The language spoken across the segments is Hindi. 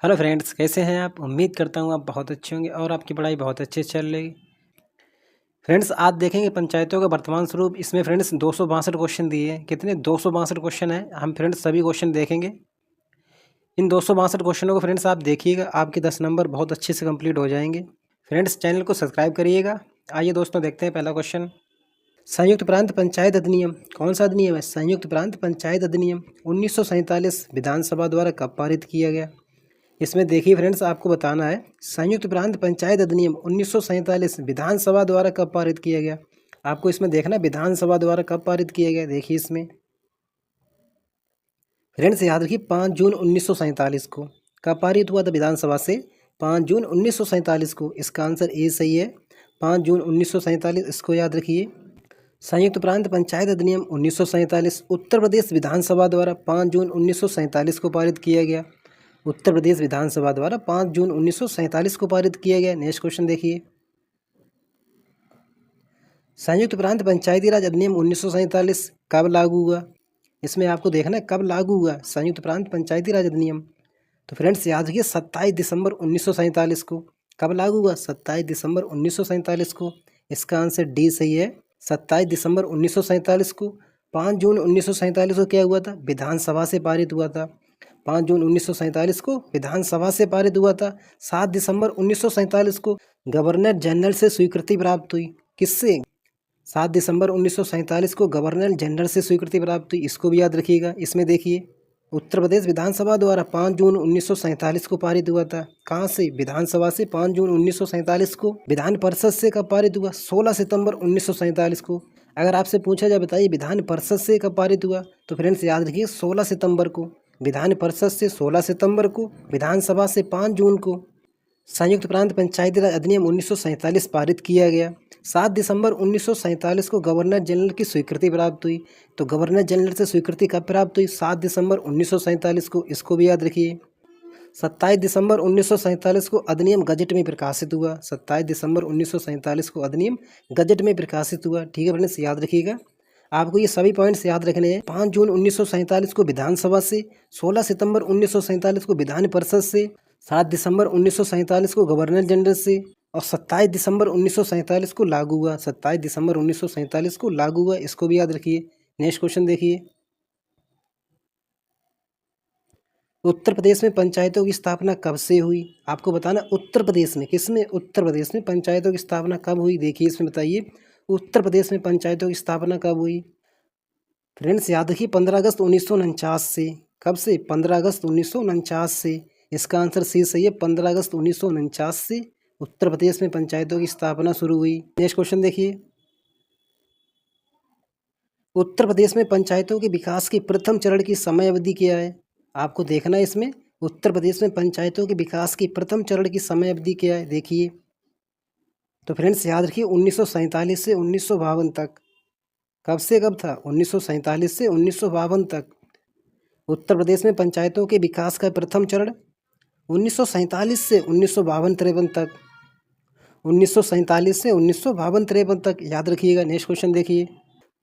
हेलो फ्रेंड्स, कैसे हैं आप। उम्मीद करता हूँ आप बहुत अच्छे होंगे और आपकी पढ़ाई बहुत अच्छे से चल रही। फ्रेंड्स, आज देखेंगे पंचायतों का वर्तमान स्वरूप। इसमें फ्रेंड्स 262 क्वेश्चन दिए हैं। कितने 262 क्वेश्चन हैं। हम फ्रेंड्स सभी क्वेश्चन देखेंगे। इन 262 क्वेश्चनों को फ्रेंड्स आप देखिएगा, आपके 10 नंबर बहुत अच्छे से कंप्लीट हो जाएंगे। फ्रेंड्स, चैनल को सब्सक्राइब करिएगा। आइए दोस्तों, देखते हैं पहला क्वेश्चन। संयुक्त प्रांत पंचायत अधिनियम कौन सा अधिनियम है। संयुक्त प्रांत पंचायत अधिनियम 1947 विधानसभा द्वारा कब पारित किया गया। इसमें देखिए फ्रेंड्स, आपको बताना है संयुक्त प्रांत पंचायत अधिनियम 1947 विधानसभा द्वारा कब पारित किया गया। आपको इसमें देखना विधानसभा द्वारा कब पारित किया गया। देखिए इसमें फ्रेंड्स याद रखिए 5 जून 1947 को कब पारित हुआ था विधानसभा से। 5 जून 1947 को। इसका आंसर ए सही है। 5 जून 1947, इसको याद रखिए। संयुक्त प्रांत पंचायत अधिनियम 1947 उत्तर प्रदेश विधानसभा द्वारा 5 जून 1947 को पारित किया गया। उत्तर प्रदेश विधानसभा द्वारा 5 जून 1947 को पारित किया गया। नेक्स्ट क्वेश्चन देखिए। संयुक्त प्रांत पंचायती राज अधिनियम 1947 कब लागू हुआ। इसमें आपको देखना है कब लागू हुआ संयुक्त प्रांत पंचायती राज अधिनियम। तो फ्रेंड्स याद रखिए 27 दिसंबर 1947 को। कब लागू हुआ। 27 दिसंबर 1947 को। इसका आंसर डी सही है। 27 दिसंबर 1947 को। 5 जून 1947 को क्या हुआ था, विधानसभा से पारित हुआ था। 5 जून 1947 को विधानसभा से पारित हुआ था। 7 दिसंबर 1947 को गवर्नर जनरल से स्वीकृति प्राप्त हुई। किससे। 7 दिसंबर 1947 को गवर्नर जनरल से स्वीकृति प्राप्त हुई। इसको भी याद रखिएगा। इसमें देखिए उत्तर प्रदेश विधानसभा द्वारा 5 जून 1947 को पारित हुआ था। कहाँ से, विधानसभा से। 5 जून 1947 को। विधान परिषद से कब पारित हुआ, 16 सितंबर 1947 को। अगर आपसे पूछा जाए बताइए विधान परिषद से कब पारित हुआ, तो फ्रेंड्स याद रखिए 16 सितंबर को। विधान परिषद से 16 सितंबर को, विधानसभा से 5 जून को। संयुक्त प्रांत पंचायती राज अधिनियम 1947 पारित किया गया। 7 दिसंबर 1947 को गवर्नर जनरल की स्वीकृति प्राप्त हुई। तो गवर्नर जनरल से स्वीकृति कब प्राप्त हुई, 7 दिसंबर 1947 को। इसको भी याद रखिए। 27 दिसंबर 1947 को अधिनियम गजट में प्रकाशित हुआ। 27 दिसंबर 1947 को अधिनियम गजट में प्रकाशित हुआ। ठीक है फ्रेंड्स, याद रखिएगा। आपको ये सभी पॉइंट्स याद रखने हैं। 5 जून 1947 को विधानसभा से, 16 सितंबर 1947 को विधान परिषद से, 7 दिसंबर 1947 को गवर्नर जनरल से, और 27 दिसंबर 1947 को लागू हुआ। 27 दिसंबर 1947 को लागू हुआ। इसको भी याद रखिए। नेक्स्ट क्वेश्चन देखिए। उत्तर प्रदेश में पंचायतों की स्थापना कब से हुई। आपको बताना उत्तर प्रदेश में, किसमें, उत्तर प्रदेश में पंचायतों की स्थापना कब हुई। देखिए इसमें बताइए उत्तर प्रदेश में पंचायतों की स्थापना कब हुई। फ्रेंड्स याद रखिए 15 अगस्त 1949 से। कब से, 15 अगस्त 1949 से। इसका आंसर सी सही है। 15 अगस्त 1949 से उत्तर प्रदेश में पंचायतों की स्थापना शुरू हुई। नेक्स्ट क्वेश्चन देखिए। उत्तर प्रदेश में पंचायतों के विकास के प्रथम चरण की समय अवधि क्या है। आपको देखना है इसमें उत्तर प्रदेश में पंचायतों के विकास की प्रथम चरण की समय अवधि क्या है। देखिए तो फ्रेंड्स याद रखिए 1947 से 1952 तक। कब से कब था, 1947 से 1952 तक। उत्तर प्रदेश में पंचायतों के विकास का प्रथम चरण 1947 से 1952-53 तक। 1947 से 1952-53 तक, याद रखिएगा। नेक्स्ट क्वेश्चन देखिए।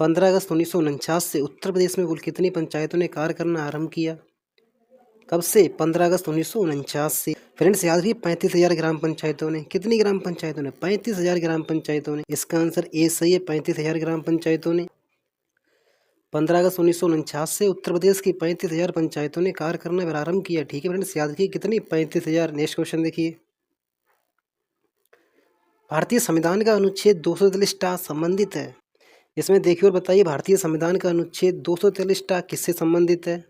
15 अगस्त 1949 से उत्तर प्रदेश में कुल कितनी पंचायतों ने कार्य करना आरंभ किया। कब से, 15 अगस्त 1949 से। फ्रेंड्स याद रखिए 35,000 ग्राम पंचायतों ने। कितनी ग्राम पंचायतों ने, 35,000 ग्राम पंचायतों ने। इसका आंसर ए सही है। 35,000 ग्राम पंचायतों ने 15 अगस्त 1949 से उत्तर प्रदेश की 35,000 पंचायतों ने कार्य करना प्रारंभ किया। ठीक है फ्रेंड्स, याद रखिए कितनी, 35,000। नेक्स्ट क्वेश्चन देखिए। भारतीय संविधान का अनुच्छेद 243 संबंधित है। इसमें देखिए और बताइए भारतीय संविधान का अनुच्छेद 243 किससे संबंधित है।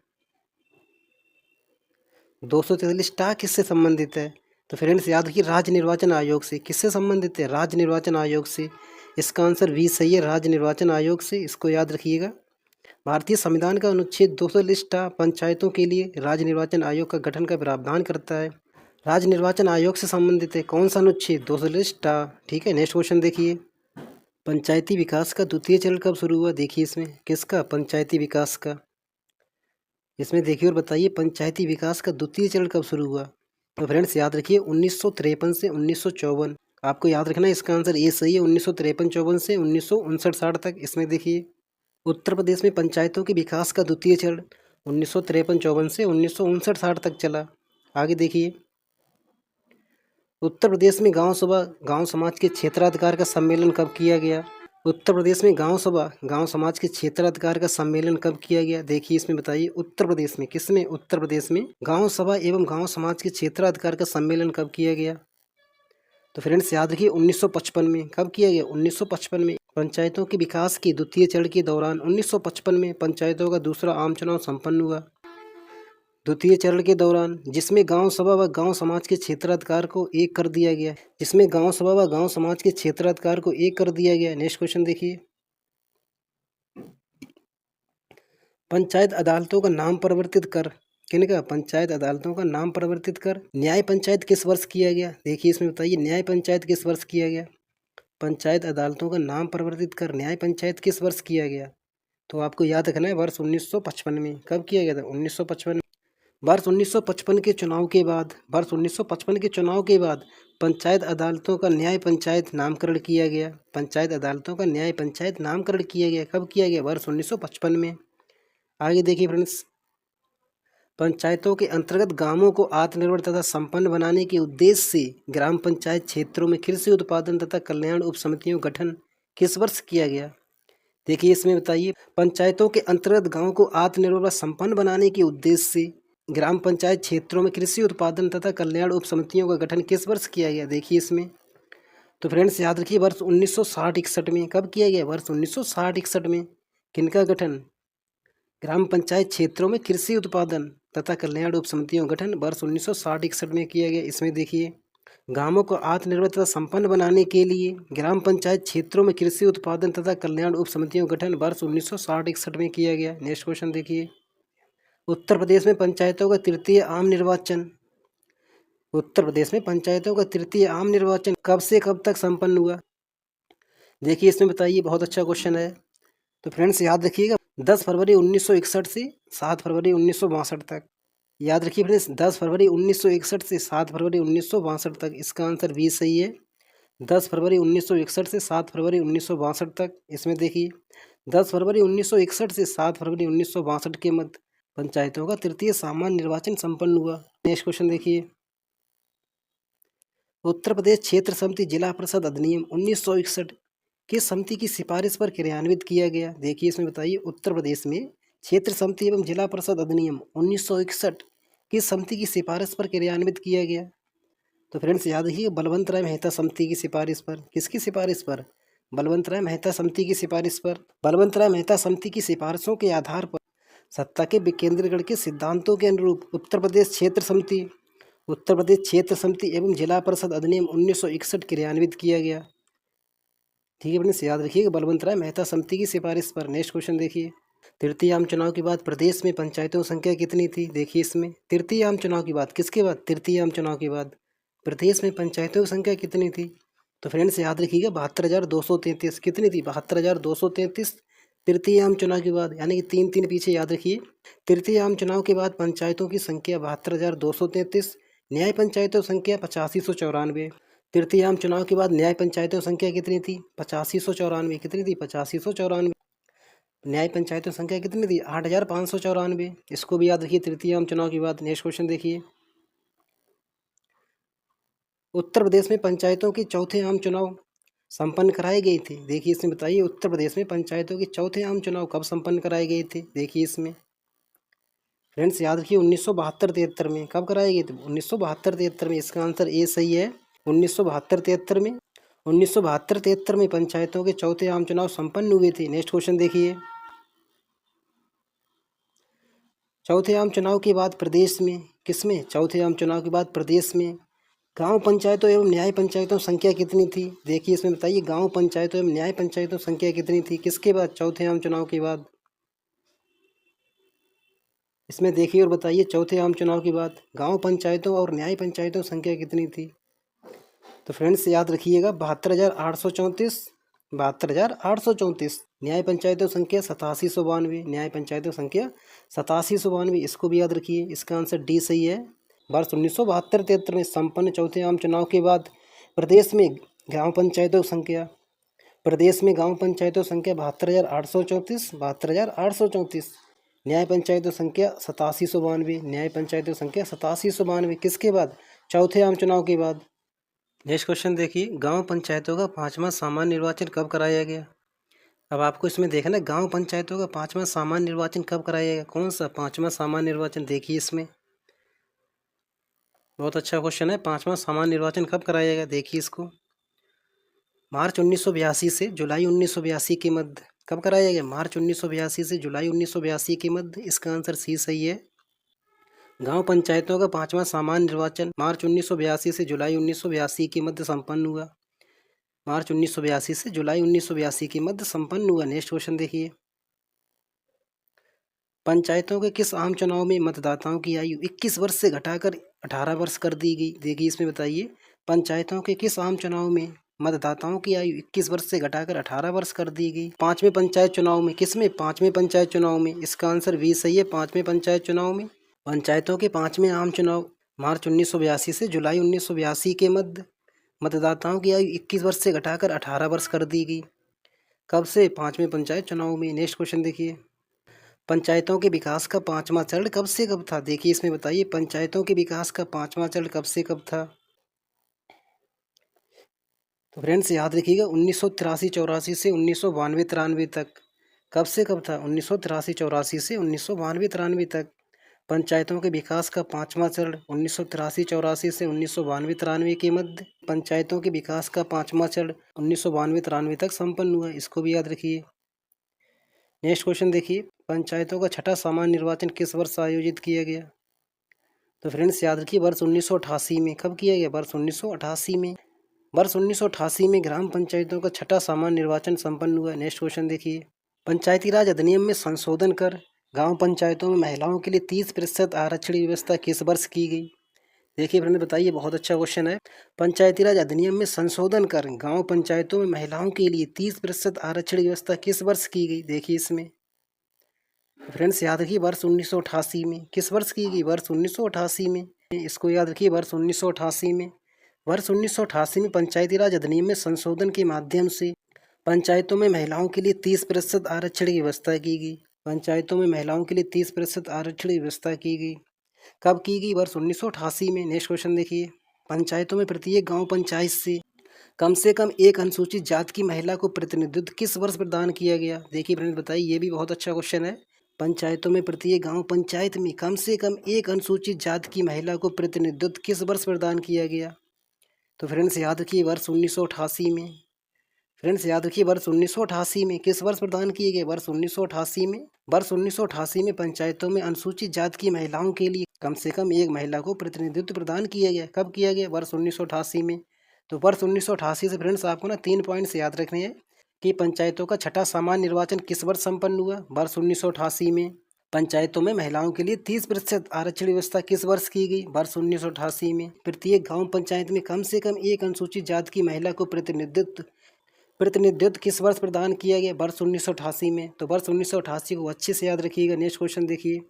243 किससे संबंधित है। तो फ्रेंड्स याद रखिए राज्य निर्वाचन आयोग से। किससे संबंधित है, राज्य निर्वाचन आयोग से। इसका आंसर बी सही है, राज्य निर्वाचन आयोग से। इसको याद रखिएगा। भारतीय संविधान का अनुच्छेद 243 पंचायतों के लिए राज्य निर्वाचन आयोग का गठन का प्रावधान करता है। राज्य निर्वाचन आयोग से संबंधित है। कौन सा अनुच्छेद, 243। ठीक है, नेक्स्ट क्वेश्चन देखिए। पंचायती विकास का द्वितीय चरण कब शुरू हुआ। देखिए इसमें किसका, पंचायती विकास का। इसमें देखिए और बताइए पंचायती विकास का द्वितीय चरण कब शुरू हुआ। तो फ्रेंड्स याद रखिए 1953 से 1954। आपको याद रखना है। इसका आंसर ए सही है। 1953-54 से 1959-60 तक। इसमें देखिए उत्तर प्रदेश में पंचायतों के विकास का द्वितीय चरण 1953-54 से 1959-60 तक चला। आगे देखिए, उत्तर प्रदेश में गांव सभा गांव समाज के क्षेत्राधिकार का सम्मेलन कब किया गया? उत्तर प्रदेश में गांव सभा गांव समाज के क्षेत्राधिकार का सम्मेलन कब किया गया? देखिए इसमें बताइए, उत्तर प्रदेश में, किसमें? उत्तर प्रदेश में गांव सभा एवं गांव समाज के क्षेत्राधिकार का सम्मेलन कब किया गया? तो फ्रेंड्स याद रखिए 1955 में। कब किया गया? 1955 में। पंचायतों के विकास के द्वितीय चरण के दौरान 1955 में पंचायतों का दूसरा आम चुनाव संपन्न हुआ। द्वितीय चरण के दौरान, जिसमें गांव सभा व गांव समाज के क्षेत्राधिकार को एक कर दिया गया। जिसमें गांव सभा व गांव समाज के क्षेत्राधिकार को एक कर दिया गया। नेक्स्ट क्वेश्चन देखिए, पंचायत अदालतों का नाम परिवर्तित कर, किनका? पंचायत अदालतों का नाम परिवर्तित कर न्याय पंचायत किस वर्ष किया गया? देखिए इसमें बताइए, न्याय पंचायत किस वर्ष किया गया? पंचायत अदालतों का नाम परिवर्तित कर न्याय पंचायत किस वर्ष किया गया? तो आपको याद रखना है, वर्ष 1955 में। कब किया गया था? 1955। वर्ष 1955 के चुनाव के बाद, वर्ष 1955 के चुनाव के बाद पंचायत अदालतों का न्याय पंचायत नामकरण किया गया। पंचायत अदालतों का न्याय पंचायत नामकरण किया गया। कब किया गया? वर्ष 1955 में। आगे देखिए फ्रेंड्स, पंचायतों के अंतर्गत गांवों को आत्मनिर्भर तथा संपन्न बनाने के उद्देश्य से ग्राम पंचायत क्षेत्रों में कृषि उत्पादन तथा कल्याण उप समितियों का गठन किस वर्ष किया गया? देखिए इसमें बताइए, पंचायतों के अंतर्गत गांवों को आत्मनिर्भर व संपन्न बनाने के उद्देश्य से ग्राम पंचायत क्षेत्रों में कृषि उत्पादन तथा कल्याण उप समितियों का गठन किस वर्ष किया गया? देखिए इसमें, तो फ्रेंड्स याद रखिए, वर्ष 1960-61 में। कब किया गया? वर्ष 1960-61 में। किनका गठन? ग्राम पंचायत क्षेत्रों में कृषि उत्पादन तथा कल्याण उप समितियों का गठन वर्ष 1960-61 में किया गया। इसमें देखिए, गांवों को आत्मनिर्भर तथा संपन्न बनाने के लिए ग्राम पंचायत क्षेत्रों में कृषि उत्पादन तथा कल्याण उप समितियों का गठन वर्ष 1960-61 में किया गया। नेक्स्ट क्वेश्चन देखिए, उत्तर प्रदेश में पंचायतों का तृतीय आम निर्वाचन, उत्तर प्रदेश में पंचायतों का तृतीय आम निर्वाचन कब से कब तक संपन्न हुआ? देखिए इसमें बताइए, बहुत अच्छा क्वेश्चन है। तो फ्रेंड्स याद रखिएगा, 10 फरवरी 1961 से 7 फरवरी 1962 तक। याद रखिए फ्रेंड्स, 10 फरवरी 1961 से 7 फरवरी 1962 तक। इसका आंसर बी सही है। 10 फरवरी 1961 से 7 फरवरी 1962 तक। इसमें देखिए, 10 फरवरी 1961 से 7 फरवरी 1962 के मध्य पंचायतों का तृतीय सामान्य निर्वाचन संपन्न हुआ। नेक्स्ट क्वेश्चन देखिए, उत्तर प्रदेश क्षेत्र समिति जिला परिषद अधिनियम 1961 किस समिति की सिफारिश पर क्रियान्वित किया गया? देखिए इसमें बताइए, उत्तर प्रदेश में क्षेत्र समिति एवं जिला परिषद अधिनियम 1961 किस समिति की सिफारिश पर क्रियान्वित किया गया? तो फ्रेंड्स याद रखिए, बलवंत राय मेहता समिति की सिफारिश पर। किसकी सिफारिश पर? बलवंत राय मेहता समिति की सिफारिश पर। बलवंत राय मेहता समिति की सिफारिशों के आधार पर सत्ता के विकेंद्रीकरण के सिद्धांतों के अनुरूप उत्तर प्रदेश क्षेत्र समिति एवं जिला परिषद अधिनियम 1961 क्रियान्वित किया गया। ठीक है फ्रेंड्स, याद रखिएगा, बलवंत राय मेहता समिति की सिफारिश पर। नेक्स्ट क्वेश्चन देखिए, तृतीय आम चुनाव के बाद प्रदेश में पंचायतों की संख्या कितनी थी? देखिए इसमें, तृतीय आम चुनाव के बाद, किसके बाद? तृतीय आम चुनाव के बाद प्रदेश में पंचायतों की संख्या कितनी थी? तो फ्रेंड्स याद रखिएगा, 72,233। कितनी थी? 72,233 तृतीय आम चुनाव के बाद, यानी कि 3 पीछे याद रखिए। तृतीय आम चुनाव के बाद पंचायतों की संख्या 72,233, न्याय पंचायतों की संख्या 8594। तृतीय आम चुनाव के बाद न्याय पंचायतों की संख्या कितनी थी? 8594। कितनी थी? 8594। न्याय पंचायतों की संख्या कितनी थी? 8,594। इसको भी याद रखिए, तृतीय आम चुनाव के बाद। नेक्स्ट क्वेश्चन देखिए, उत्तर प्रदेश में पंचायतों के चौथे आम चुनाव संपन्न कराए गए थे। देखिए इसमें बताइए, उत्तर प्रदेश में पंचायतों के चौथे आम चुनाव कब संपन्न कराए गए थे? देखिए इसमें फ्रेंड्स याद रखिए, 1972-73 में। कब कराए गए थे? 1972-73 में। इसका आंसर ए सही है। 1972-73 में, 1972-73 में पंचायतों के चौथे आम चुनाव संपन्न हुए थे। नेक्स्ट क्वेश्चन देखिए, चौथे आम चुनाव के बाद प्रदेश में, किसमें? चौथे आम चुनाव के बाद प्रदेश में गांव पंचायतों एवं न्याय पंचायतों की संख्या कितनी थी? देखिए इसमें बताइए, गांव पंचायतों एवं न्याय पंचायतों की संख्या कितनी थी? किसके बाद? चौथे आम चुनाव के बाद। इसमें देखिए और बताइए, चौथे आम चुनाव के बाद गांव पंचायतों और न्याय पंचायतों की संख्या कितनी थी? तो फ्रेंड्स याद रखिएगा, 72,834। 72,834। न्याय पंचायतों की संख्या 8792। न्याय पंचायतों की संख्या 8792। इसको भी याद रखिए। इसका आंसर डी सही है। वर्ष 1972-73 में संपन्न चौथे आम चुनाव के बाद प्रदेश में गांव पंचायतों की संख्या 72,834। 72,834। न्याय पंचायतों संख्या 8792, न्याय पंचायतों संख्या 8792 किसके बाद? चौथे आम चुनाव के बाद। नेक्स्ट क्वेश्चन देखिए, गांव पंचायतों का 5वां सामान्य निर्वाचन कब कराया गया? अब आपको इसमें देखना है गांव पंचायतों का 5वां सामान्य निर्वाचन कब कराया गया, कौन सा 5वां सामान्य निर्वाचन, देखिए इसमें बहुत अच्छा क्वेश्चन है। 5वां सामान्य निर्वाचन कब कराया गया, देखिए इसको। मार्च 1982 से जुलाई 1982 के मध्य। कब कराया गया? मार्च 1982 से जुलाई 1982 के मध्य। इसका आंसर सी सही है। गांव पंचायतों का 5वां सामान्य निर्वाचन मार्च 1982 से जुलाई 1982 के मध्य संपन्न हुआ। मार्च 1982 से जुलाई 1982 के मध्य संपन्न हुआ। नेक्स्ट क्वेश्चन देखिए, पंचायतों के किस आम चुनाव में मतदाताओं की आयु 21 वर्ष से घटाकर 18 वर्ष कर दी गई? देखिए इसमें बताइए, पंचायतों के किस आम चुनाव में मतदाताओं की आयु 21 वर्ष से घटाकर 18 वर्ष कर दी गई? पांचवें पंचायत चुनाव में। किसमें? पांचवें पंचायत चुनाव में। इसका आंसर बी सही है, पांचवें पंचायत चुनाव में। पंचायतों के पांचवें आम चुनाव मार्च 1982 से जुलाई 1982 के मध्य मतदाताओं की आयु 21 वर्ष से घटाकर 18 वर्ष कर दी गई। कब से? पांचवें पंचायत चुनाव में। नेक्स्ट क्वेश्चन देखिए, पंचायतों के विकास का 5वां चरण कब से कब था? देखिए इसमें बताइए, पंचायतों के विकास का 5वां चरण कब से कब था? तो फ्रेंड्स याद रखिएगा, 1983-84 से 1992-93 तक। कब से कब था? 1983-84 से 1992-93 तक। पंचायतों के विकास का 5वां चरण 1983-84 से 1992-93 के मध्य पंचायतों के विकास का 5वां चरण 1992-93 तक संपन्न हुआ। इसको भी याद रखिए। नेक्स्ट क्वेश्चन देखिए, पंचायतों का छठा सामान्य निर्वाचन किस वर्ष आयोजित किया गया? तो फ्रेंड्स याद रखिए, वर्ष 1988 में। कब किया गया? वर्ष 1988 में। वर्ष 1988 में ग्राम पंचायतों का छठा सामान्य निर्वाचन संपन्न हुआ। नेक्स्ट क्वेश्चन देखिए, पंचायती राज अधिनियम में संशोधन कर गांव पंचायतों में महिलाओं के लिए 30% आरक्षण की व्यवस्था किस वर्ष की गई? देखिए फ्रेंड बताइए, बहुत अच्छा क्वेश्चन है। पंचायती राज अधिनियम में संशोधन कर गांव पंचायतों में महिलाओं के लिए 30% आरक्षण की व्यवस्था किस वर्ष की गई? देखिए इसमें फ्रेंड्स याद रखिए, वर्ष 1988 में। किस वर्ष की गई? वर्ष 1988 में। इसको याद रखिए, वर्ष 1988 में। वर्ष 1988 में पंचायती राज अधिनियम में संशोधन के माध्यम से पंचायतों में महिलाओं के लिए 30% आरक्षण की व्यवस्था की गई। पंचायतों में महिलाओं के लिए 30% आरक्षण की व्यवस्था की गई। कब की गई? वर्ष 1988 में। नेक्स्ट क्वेश्चन देखिए, पंचायतों में प्रत्येक गांव पंचायत से कम एक अनुसूचित जाति की महिला को प्रतिनिधित्व किस वर्ष प्रदान किया गया? देखिए फ्रेंड्स बताइए, ये भी बहुत अच्छा क्वेश्चन है। पंचायतों में प्रत्येक गांव पंचायत में कम से कम एक अनुसूचित जाति की महिला को प्रतिनिधित्व किस वर्ष प्रदान किया गया? तो फ्रेंड्स याद रखिए, वर्ष 1988 में। फ्रेंड्स याद रखिए, वर्ष 1988 में। किस वर्ष प्रदान किए गए? वर्ष 1988 में। वर्ष 1988 में पंचायतों में अनुसूचित जाति की महिलाओं के लिए कम से कम एक महिला को प्रतिनिधित्व प्रदान किया गया। कब किया गया? वर्ष 1988 में। तो वर्ष 1988 से फ्रेंड्स आपको ना 3 पॉइंट्स याद रखने हैं कि पंचायतों का छठा सामान्य निर्वाचन किस वर्ष संपन्न हुआ? वर्ष 1988 में। पंचायतों में महिलाओं के लिए 30% आरक्षण व्यवस्था किस वर्ष की गई? वर्ष 1988 में। प्रत्येक गांव पंचायत में कम से कम एक अनुसूचित जाति की महिला को प्रतिनिधित्व किस वर्ष प्रदान किया गया? वर्ष 1988 में। तो वर्ष 1988 को अच्छे से याद रखिएगा। नेक्स्ट क्वेश्चन देखिए,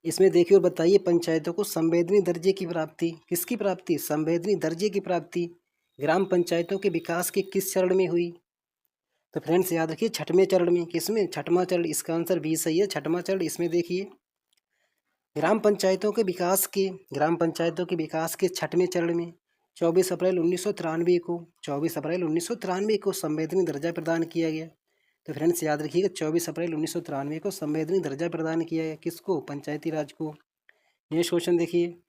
इसमें देखिए और बताइए, पंचायतों को संवेदनीय दर्जे की प्राप्ति किसकी प्राप्ति? संवेदनीय दर्जे की प्राप्ति ग्राम पंचायतों के विकास के किस चरण में हुई? तो फ्रेंड्स याद रखिए, छठवें चरण में। किसमें? छठवां चरण। इसका आंसर बी सही है, छठवां चरण। इसमें देखिए, ग्राम पंचायतों के विकास के छठवें चरण में 24 अप्रैल 1993 को संवैधानिक दर्जा प्रदान किया गया। तो फ्रेंड्स याद रखिएगा, 24 अप्रैल 1993 को संवैधानिक दर्जा प्रदान किया गया। किसको? पंचायती राज को। नेक्स्ट क्वेश्चन देखिए,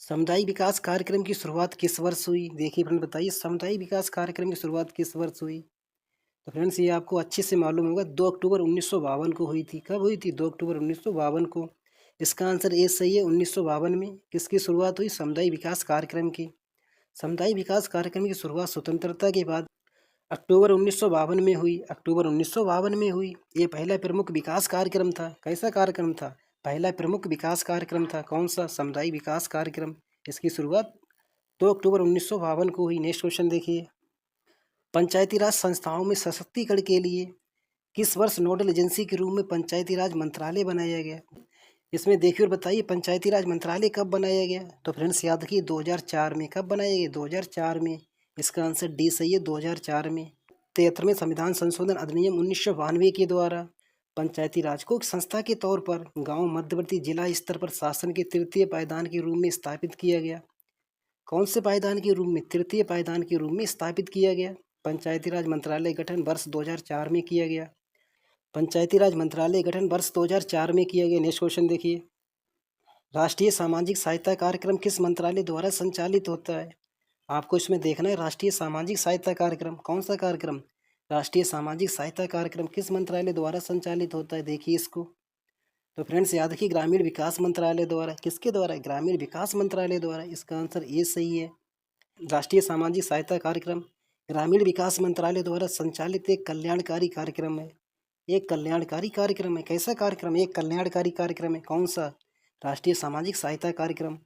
समुदाय विकास कार्यक्रम की शुरुआत किस वर्ष हुई? देखिए फ्रेंड बताइए, समुदाय विकास कार्यक्रम की शुरुआत किस वर्ष हुई? तो फ्रेंड्स ये आपको अच्छे से मालूम होगा, 2 अक्टूबर 1952 को हुई थी। कब हुई थी? 2 अक्टूबर 1952 को। इसका आंसर ए सही है, 1952 में। किसकी शुरुआत हुई? समुदाय विकास कार्यक्रम की। समुदाय विकास कार्यक्रम की शुरुआत स्वतंत्रता के बाद अक्टूबर 1952 में हुई। अक्टूबर 1952 में हुई। ये पहला प्रमुख विकास कार्यक्रम था। कैसा कार्यक्रम था? पहला प्रमुख विकास कार्यक्रम था। कौन सा? समुदाय विकास कार्यक्रम। इसकी शुरुआत 2 अक्टूबर 1952 को हुई। नेक्स्ट क्वेश्चन देखिए, पंचायती राज संस्थाओं में सशक्तिकरण के लिए किस वर्ष नोडल एजेंसी के रूप में पंचायती राज मंत्रालय बनाया गया? इसमें देखिए और बताइए, पंचायती राज मंत्रालय कब बनाया गया? तो फ्रेंड्स याद रखिए, 2004 में। कब बनाया गया? 2004 में। इसका आंसर डी सही है, 2004 में। 73वें संविधान संशोधन अधिनियम 1992 के द्वारा पंचायती राज को एक संस्था के तौर पर गांव मध्यवर्ती जिला स्तर पर शासन के तृतीय पायदान के रूप में स्थापित किया गया। कौन से पायदान के रूप में? तृतीय पायदान के रूप में स्थापित किया गया। पंचायती राज मंत्रालय गठन वर्ष 2004 में किया गया। पंचायती राज मंत्रालय गठन वर्ष 2004 में किया गया। नेक्स्ट क्वेश्चन देखिए, राष्ट्रीय सामाजिक सहायता कार्यक्रम किस मंत्रालय द्वारा संचालित होता है? आपको इसमें देखना है राष्ट्रीय सामाजिक सहायता कार्यक्रम कौन सा कार्यक्रम? राष्ट्रीय सामाजिक सहायता कार्यक्रम किस मंत्रालय द्वारा संचालित होता है? देखिए इसको। तो फ्रेंड्स याद रखिए ग्रामीण विकास मंत्रालय द्वारा। किसके द्वारा? ग्रामीण विकास मंत्रालय द्वारा। इसका आंसर ए सही है। राष्ट्रीय सामाजिक सहायता कार्यक्रम ग्रामीण विकास मंत्रालय द्वारा संचालित एक कल्याणकारी कार्यक्रम है। एक कल्याणकारी कार्यक्रम है। कैसा कार्यक्रम? एक कल्याणकारी कार्यक्रम है। कौन सा? राष्ट्रीय सामाजिक सहायता कार्यक्रम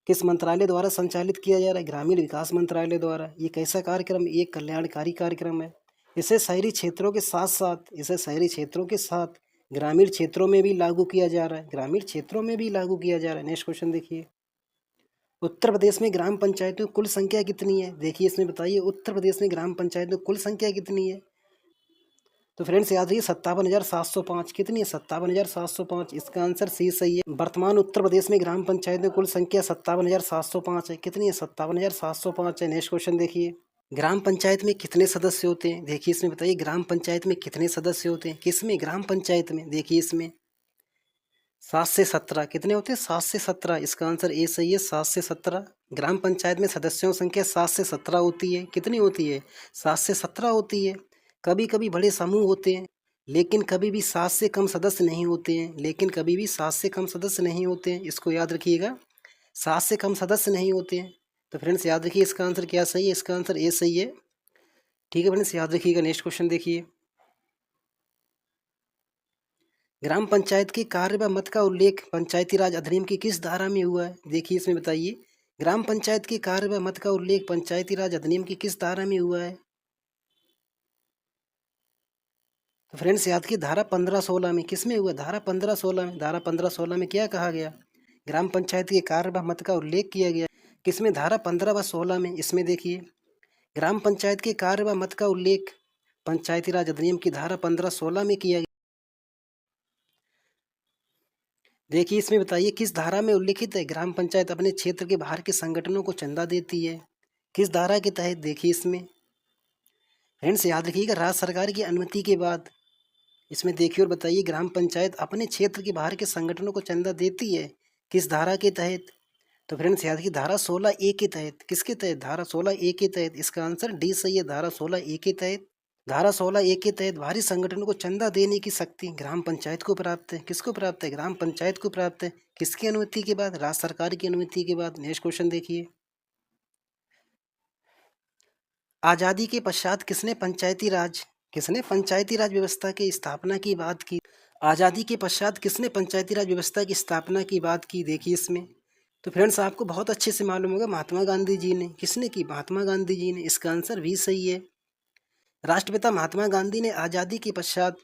किस मंत्रालय द्वारा संचालित किया जा रहा है? ग्रामीण विकास मंत्रालय द्वारा। ये कैसा कार्यक्रम? एक कल्याणकारी कार्यक्रम है। इसे शहरी क्षेत्रों के साथ ग्रामीण क्षेत्रों में भी लागू किया जा रहा है। ग्रामीण क्षेत्रों में भी लागू किया जा रहा है। नेक्स्ट क्वेश्चन देखिए, उत्तर प्रदेश में ग्राम पंचायतों की कुल संख्या कितनी है? देखिए इसमें बताइए उत्तर प्रदेश में ग्राम पंचायतों की कुल संख्या कितनी है? तो फ्रेंड्स याद रखिए 57,705। कितनी है? 57,705। इसका आंसर सी सही है। वर्तमान उत्तर प्रदेश में ग्राम पंचायतों की कुल संख्या 57,705 है। कितनी है? 57,705 है। नेक्स्ट क्वेश्चन देखिए, ग्राम पंचायत में कितने सदस्य होते हैं? देखिए इसमें बताइए ग्राम पंचायत में कितने सदस्य होते हैं? किसमें? ग्राम पंचायत में। देखिए इसमें 7 से 17। कितने होते हैं? 7 से 17। इसका आंसर ए सही है, 7 से 17। ग्राम पंचायत में सदस्यों की संख्या 7 से 17 होती है। कितनी होती है? 7 से 17 होती है। कभी कभी बड़े समूह होते हैं, लेकिन कभी भी 7 से कम सदस्य नहीं होते हैं। इसको याद रखिएगा, 7 से कम सदस्य नहीं होते हैं। तो फ्रेंड्स याद रखिए इसका आंसर क्या सही है? इसका आंसर ए सही है। ठीक है फ्रेंड्स, याद रखिएगा। नेक्स्ट क्वेश्चन देखिए, ग्राम पंचायत के कार्य व मत का उल्लेख पंचायती राज अधिनियम की किस धारा में हुआ है? देखिए इसमें बताइए ग्राम पंचायत के कार्य व मत का उल्लेख पंचायती राज अधिनियम की किस धारा में हुआ है? तो फ्रेंड्स याद की धारा 15-16 में। किस में हुआ? धारा 15-16 में। धारा 15-16 में क्या कहा गया? ग्राम पंचायत के कार्य व मत का उल्लेख किया गया। किसमें? धारा 15 व 16 में। इसमें देखिए ग्राम पंचायत के कार्य व मत का उल्लेख पंचायती राज अधिनियम की धारा 15-16 में किया गया। देखिए इसमें बताइए किस धारा में उल्लिखित है ग्राम पंचायत अपने क्षेत्र के बाहर के संगठनों को चंदा देती है? किस धारा के तहत? देखिए इसमें फ्रेंड्स याद रखिएगा राज्य सरकार की अनुमति के बाद। इसमें देखिए और बताइए ग्राम पंचायत अपने क्षेत्र के बाहर के संगठनों को चंदा देती है किस धारा के तहत? तो फ्रेंड्स याद रखिए धारा 16A के तहत। किसके तहत? धारा 16A के तहत। इसका आंसर डी सही है, धारा 16A के तहत। धारा 16A के तहत भारी संगठनों को चंदा देने की शक्ति ग्राम पंचायत को प्राप्त है। किसको प्राप्त है? ग्राम पंचायत को प्राप्त है। किसकी अनुमति के बाद? राज्य सरकार की अनुमति के बाद। नेक्स्ट क्वेश्चन देखिए, आज़ादी के पश्चात किसने पंचायती राज व्यवस्था की स्थापना की बात की? आज़ादी के पश्चात किसने पंचायती राज व्यवस्था की स्थापना की बात की? देखिए इसमें तो फ्रेंड्स आपको बहुत अच्छे से मालूम होगा, महात्मा गांधी जी ने। किसने की? महात्मा गांधी जी ने। इसका आंसर भी सही है। राष्ट्रपिता महात्मा गांधी ने आज़ादी के पश्चात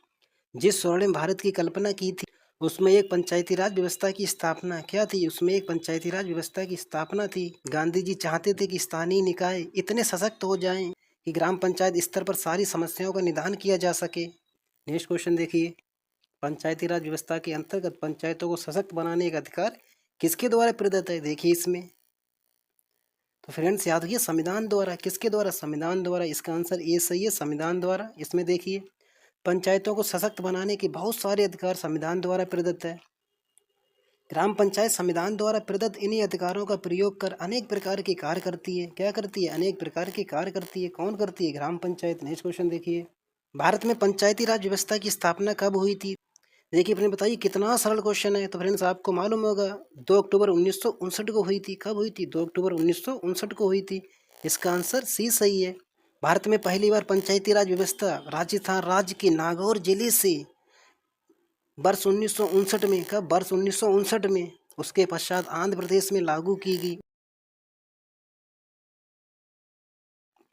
जिस स्वर्णिम भारत की कल्पना की थी उसमें एक पंचायती राज व्यवस्था की स्थापना क्या थी? उसमें एक पंचायती राज व्यवस्था की स्थापना थी। गांधी जी चाहते थे कि स्थानीय निकाय इतने सशक्त हो जाएं कि ग्राम पंचायत स्तर पर सारी समस्याओं का निदान किया जा सके। नेक्स्ट क्वेश्चन देखिए, पंचायती राज व्यवस्था के अंतर्गत पंचायतों को सशक्त बनाने का अधिकार किसके द्वारा प्रदत्त है? देखिए इसमें तो फ्रेंड्स याद रखिए संविधान द्वारा। किसके द्वारा? संविधान द्वारा। इसका आंसर ए सही है, संविधान द्वारा। इसमें देखिए पंचायतों को सशक्त बनाने के बहुत सारे अधिकार संविधान द्वारा प्रदत्त है। ग्राम पंचायत संविधान द्वारा प्रदत्त इन्हीं अधिकारों का प्रयोग कर अनेक प्रकार के कार्य करती है। क्या करती है? अनेक प्रकार के कार्य करती है। कौन करती है? ग्राम पंचायत। नेक्स्ट क्वेश्चन देखिए, भारत में पंचायती राज व्यवस्था की स्थापना कब हुई थी? देखिए अपने बताइए कितना सरल क्वेश्चन है। तो फ्रेंड्स आपको मालूम होगा 2 अक्टूबर 1959 को हुई थी। कब हुई थी? 2 अक्टूबर 1959 को हुई थी। इसका आंसर सी सही है। भारत में पहली बार पंचायती राज व्यवस्था राजस्थान राज्य के नागौर जिले से वर्ष 1959 में। कब? वर्ष 1959 में। उसके पश्चात आंध्र प्रदेश में लागू की गई।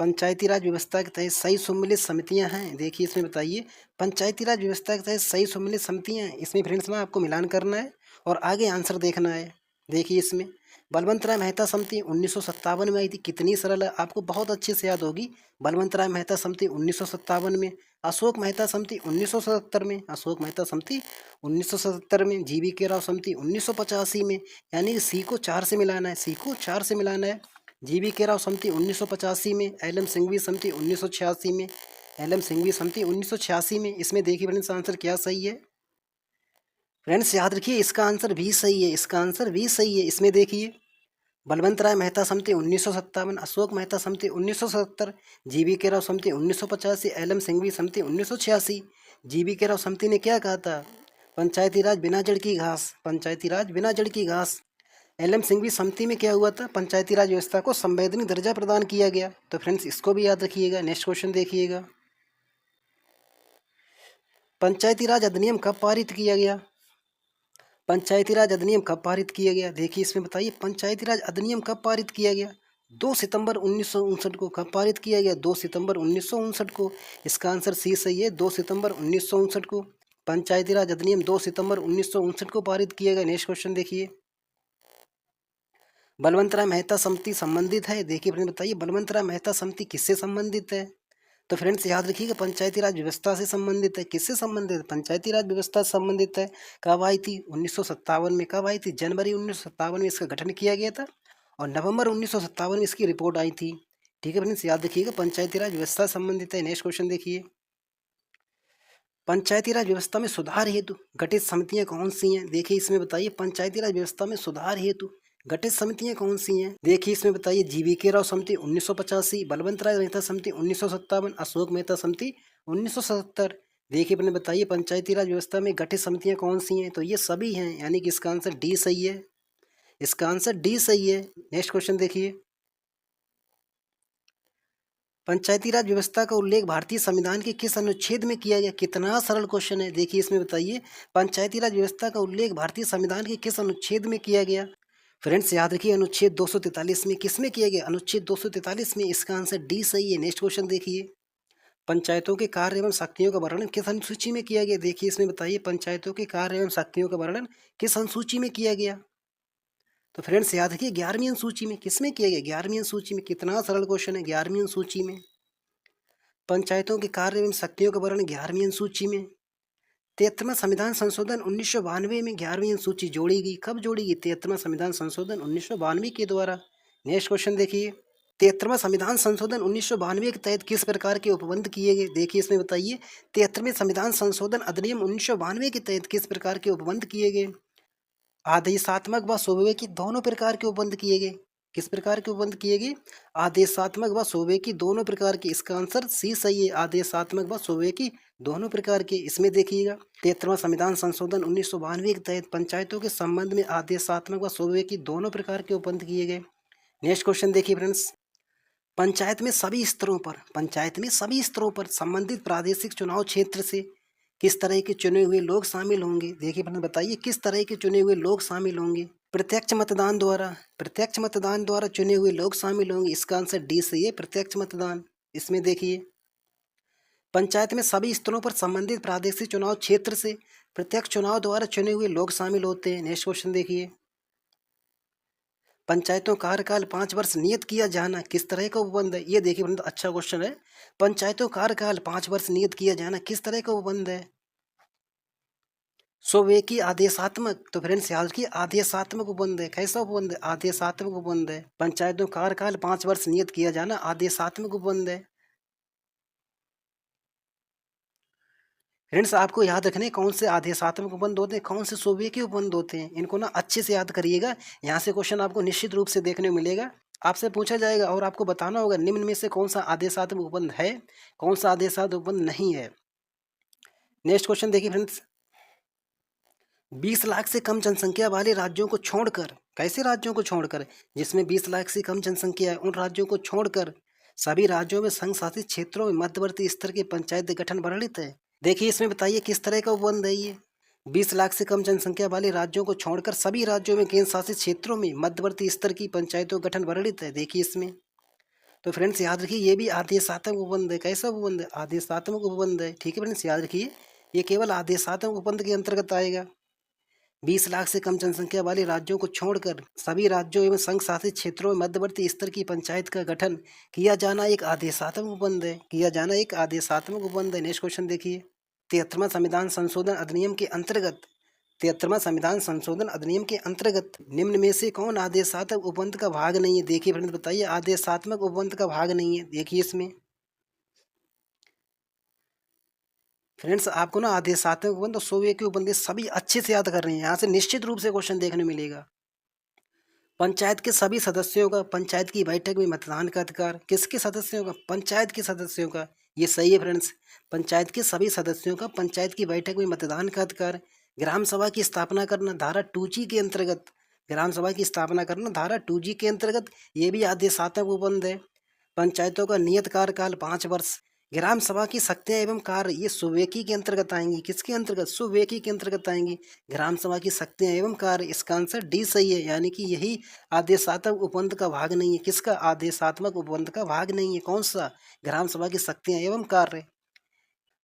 पंचायती राज व्यवस्था के तहत सही सम्मिलित समितियां हैं। देखिए इसमें बताइए पंचायती राज व्यवस्था के तहत सही सम्मिलित समितियां हैं। इसमें फ्रेंड्स ना आपको मिलान करना है और आगे आंसर देखना है। देखिए इसमें बलवंत राय मेहता समिति 1957 में आई थी। कितनी सरल है, आपको बहुत अच्छे से याद होगी। बलवंत राय मेहता समिति 1957 में। अशोक मेहता समिति 1977 में, अशोक मेहता समिति 1977 में, जीवी के राव समिति 1985 में, यानी कि सी को 4 से मिलाना है, सी को 4 से मिलाना है। जीवी के राव समिति 1985 में, एल एम सिंघवी समिति 1986 में, एल एम सिंघवी समिति 1986 में। इसमें देखिए फ्रेंड्स आंसर क्या सही है। फ्रेंड्स याद रखिए इसका आंसर भी सही है, इसका आंसर भी सही है। इसमें देखिए बलवंत राय मेहता समिति 1957, अशोक मेहता समिति 1977, जीवी के राव समिति 1985, एल एम सिंघवी समिति 1986। जीवी के राव समिति ने क्या कहा था? पंचायती राज बिना जड़ की घास, पंचायती राज बिना जड़ की घास। एल एम सिंघवी समिति में क्या हुआ था? पंचायती राज व्यवस्था को संवैधानिक दर्जा प्रदान किया गया। तो फ्रेंड्स इसको भी याद रखिएगा। नेक्स्ट क्वेश्चन देखिएगा, पंचायती राज अधिनियम कब पारित किया गया? पंचायती राज अधिनियम कब पारित किया गया? देखिए इसमें बताइए पंचायती राज अधिनियम कब पारित किया गया? 2 सितंबर 1959 को। कब पारित किया गया? 2 सितंबर 1959 को। इसका आंसर सी सही है, 2 सितंबर 1959 को पंचायती राज अधिनियम 2 सितंबर 1959 को पारित किया गया। नेक्स्ट क्वेश्चन देखिए, बलवंत राय मेहता समिति संबंधित है। देखिए फ्रेंड्स बताइए बलवंत राय मेहता समिति किससे संबंधित है? तो फ्रेंड्स याद रखिएगा पंचायती राज व्यवस्था से संबंधित है। किससे संबंधित है? पंचायती राज व्यवस्था से संबंधित है। कब आई थी? 1957 में। कब आई थी? जनवरी 1957 में इसका गठन किया गया था और नवंबर 1957 में इसकी रिपोर्ट आई थी। ठीक है फ्रेंड्स याद रखिएगा पंचायती राज व्यवस्था से संबंधित है। नेक्स्ट क्वेश्चन देखिए, पंचायती राज व्यवस्था में सुधार हेतु गठित समितियां कौन सी हैं? देखिए इसमें बताइए पंचायती राज व्यवस्था में सुधार हेतु गठित समितियां कौन सी हैं? देखिए इसमें बताइए जीवी के राव समिति 1985, बलवंत राय मेहता समिति 1957, अशोक मेहता समिति 1977। देखिए अपने बताइए पंचायती राज व्यवस्था में गठित समितियां कौन सी हैं? तो ये सभी हैं, यानी कि इसका आंसर डी सही है, इसका आंसर डी सही है। नेक्स्ट क्वेश्चन देखिए, पंचायती राज व्यवस्था का उल्लेख भारतीय संविधान के किस अनुच्छेद में किया गया? कितना सरल क्वेश्चन है। देखिए इसमें बताइए पंचायती राज व्यवस्था का उल्लेख भारतीय संविधान के किस अनुच्छेद में किया गया? फ्रेंड्स याद रखिए अनुच्छेद 243 में। किस में किया गया? अनुच्छेद 243 में। इसका आंसर डी सही है। नेक्स्ट क्वेश्चन देखिए, पंचायतों के कार्य एवं शक्तियों का वर्णन किस अनुसूची में किया गया? देखिए इसमें बताइए पंचायतों के कार्य एवं शक्तियों का वर्णन किस अनुसूची में किया गया? तो फ्रेंड्स याद रखिए 11वीं अनुसूची में। किस में किया गया? 11वीं अनुसूची में। कितना सरल क्वेश्चन है, 11वीं अनुसूची में। पंचायतों के कार्य एवं शक्तियों का वर्णन 11वीं अनुसूची में। 73वां संविधान संशोधन 1992 में 11वीं अनुसूची जोड़ी गई। कब जोड़ी गई? 73वां संविधान संशोधन 1992 के द्वारा। नेक्स्ट क्वेश्चन देखिए, 73वां संविधान संशोधन 1992 के तहत किस प्रकार के उपबंध किए गए? देखिए इसमें बताइए 73वें संविधान संशोधन अधिनियम 1992 के तहत किस प्रकार के उपबंध किए गए? आदेशात्मक व सोवियकी दोनों प्रकार के उपबंध किए गए। किस प्रकार के उपबंध किए गए? आदेशात्मक व सोवियकी दोनों प्रकार के। इसका आंसर सी सही है, आदेशात्मक व सोवियकी दोनों प्रकार के। इसमें देखिएगा 73वां संविधान संशोधन 1992 के तहत पंचायतों के संबंध में आदेशात्मक व सोवियकी दोनों प्रकार के उपबंध किए गए। नेक्स्ट क्वेश्चन देखिए फ्रेंड्स, पंचायत में सभी स्तरों पर, पंचायत में सभी स्तरों पर संबंधित प्रादेशिक चुनाव क्षेत्र से किस तरह के चुने हुए लोग शामिल होंगे? देखिए फ्रेंड्स बताइए किस तरह के चुने हुए लोग शामिल होंगे? प्रत्यक्ष मतदान द्वारा, प्रत्यक्ष मतदान द्वारा चुने हुए लोग शामिल होंगे। इसका आंसर डी सही है, प्रत्यक्ष मतदान। इसमें देखिए पंचायत में सभी स्तरों पर संबंधित प्रादेशिक चुनाव क्षेत्र से प्रत्यक्ष चुनाव द्वारा चुने हुए लोग शामिल होते हैं। नेक्स्ट क्वेश्चन देखिए, पंचायतों का कार्यकाल 5 वर्ष नियत किया जाना किस तरह का उपबंध है? ये देखिए फ्रेंड्स अच्छा क्वेश्चन है। पंचायतों का कार्यकाल 5 वर्ष नियत किया जाना किस तरह का उपबंध है? सोवियकी आदेशात्मक। तो फ्रेंड्स याद रखिए आदेशात्मक उपबंध है। कैसा उपबंध है? आदेशात्मक उपबंध है। पंचायतों का कार्यकाल 5 वर्ष नियत किया जाना आदेशात्मक उपबंध है। फ्रेंड्स आपको याद रखने कौन से आदेशात्मक उपबंध होते हैं, कौन से सोवियकी उपबंध होते हैं। इनको ना अच्छे से याद करिएगा, यहाँ से क्वेश्चन आपको निश्चित रूप से देखने को मिलेगा। आपसे पूछा जाएगा और आपको बताना होगा निम्न में से कौन सा आदेशात्मक उपबंध है, कौन सा आदेशात्मक उपबंध नहीं है। नेक्स्ट क्वेश्चन देखिए फ्रेंड्स, 20 लाख से कम जनसंख्या वाले राज्यों को छोड़कर, कैसे राज्यों को छोड़कर? जिसमें 20 लाख से कम जनसंख्या है उन राज्यों को छोड़कर सभी राज्यों में संघ शासित क्षेत्रों में मध्यवर्ती स्तर के पंचायत गठन वर्णित है। देखिए इसमें बताइए किस तरह का उपबंध है ये? 20 लाख से कम जनसंख्या वाले राज्यों को छोड़कर सभी राज्यों में केंद्र शासित क्षेत्रों में मध्यवर्ती स्तर की पंचायतों गठन वर्णित है। देखिए इसमें तो फ्रेंड्स याद रखिए ये भी आदेशात्मक उपबंध है। कैसा उपबंध है? आदेशात्मक उपबंध है। ठीक है फ्रेंड्स याद रखिए ये केवल आदेशात्मक उपबंध के अंतर्गत आएगा। 20 लाख से कम जनसंख्या वाले राज्यों को छोड़कर सभी राज्यों एवं संघ शासित क्षेत्रों में मध्यवर्ती स्तर की पंचायत का गठन किया जाना एक आदेशात्मक उपबंध है। किया जाना एक आदेशात्मक उपबंध है। नेक्स्ट क्वेश्चन देखिए, 73वां संविधान संशोधन अधिनियम के अंतर्गत 73वां संविधान संशोधन अधिनियम के अंतर्गत निम्न में से कौन आदेशात्मक उपबंध का भाग नहीं है? देखिए फ्रेंड्स, बताइए आदेशात्मक उपबंध का भाग नहीं है। देखिए इसमें फ्रेंड्स आपको ना आदेशात्मक उपबंध और स्वविवेकी उपबंध सभी अच्छे से याद कर रहे हैं। यहाँ से निश्चित रूप से क्वेश्चन देखने मिलेगा। पंचायत के सभी सदस्यों का पंचायत की बैठक में मतदान का अधिकार। किसके सदस्यों का? पंचायत के सदस्यों का। ये सही है फ्रेंड्स। पंचायत के सभी सदस्यों का पंचायत की बैठक में मतदान का अधिकार। ग्राम सभा की स्थापना करना धारा 2G के अंतर्गत। ग्राम सभा की स्थापना करना धारा 2G के अंतर्गत, ये भी आदेशात्मक उपबंध है। पंचायतों का नियत कार्यकाल 5 वर्ष। ग्राम सभा की शक्तियां एवं कार्य ये स्वविवेकी के अंतर्गत आएंगी। किसके अंतर्गत? स्वविवेकी के अंतर्गत आएंगी। ग्राम सभा की शक्तियां एवं कार्य, इसका आंसर डी सही है। यानी कि यही आदेशात्मक उपबंध का भाग नहीं है। किसका? आदेशात्मक उपबंध का भाग नहीं है। कौन सा? ग्राम सभा की शक्तियां एवं कार्य।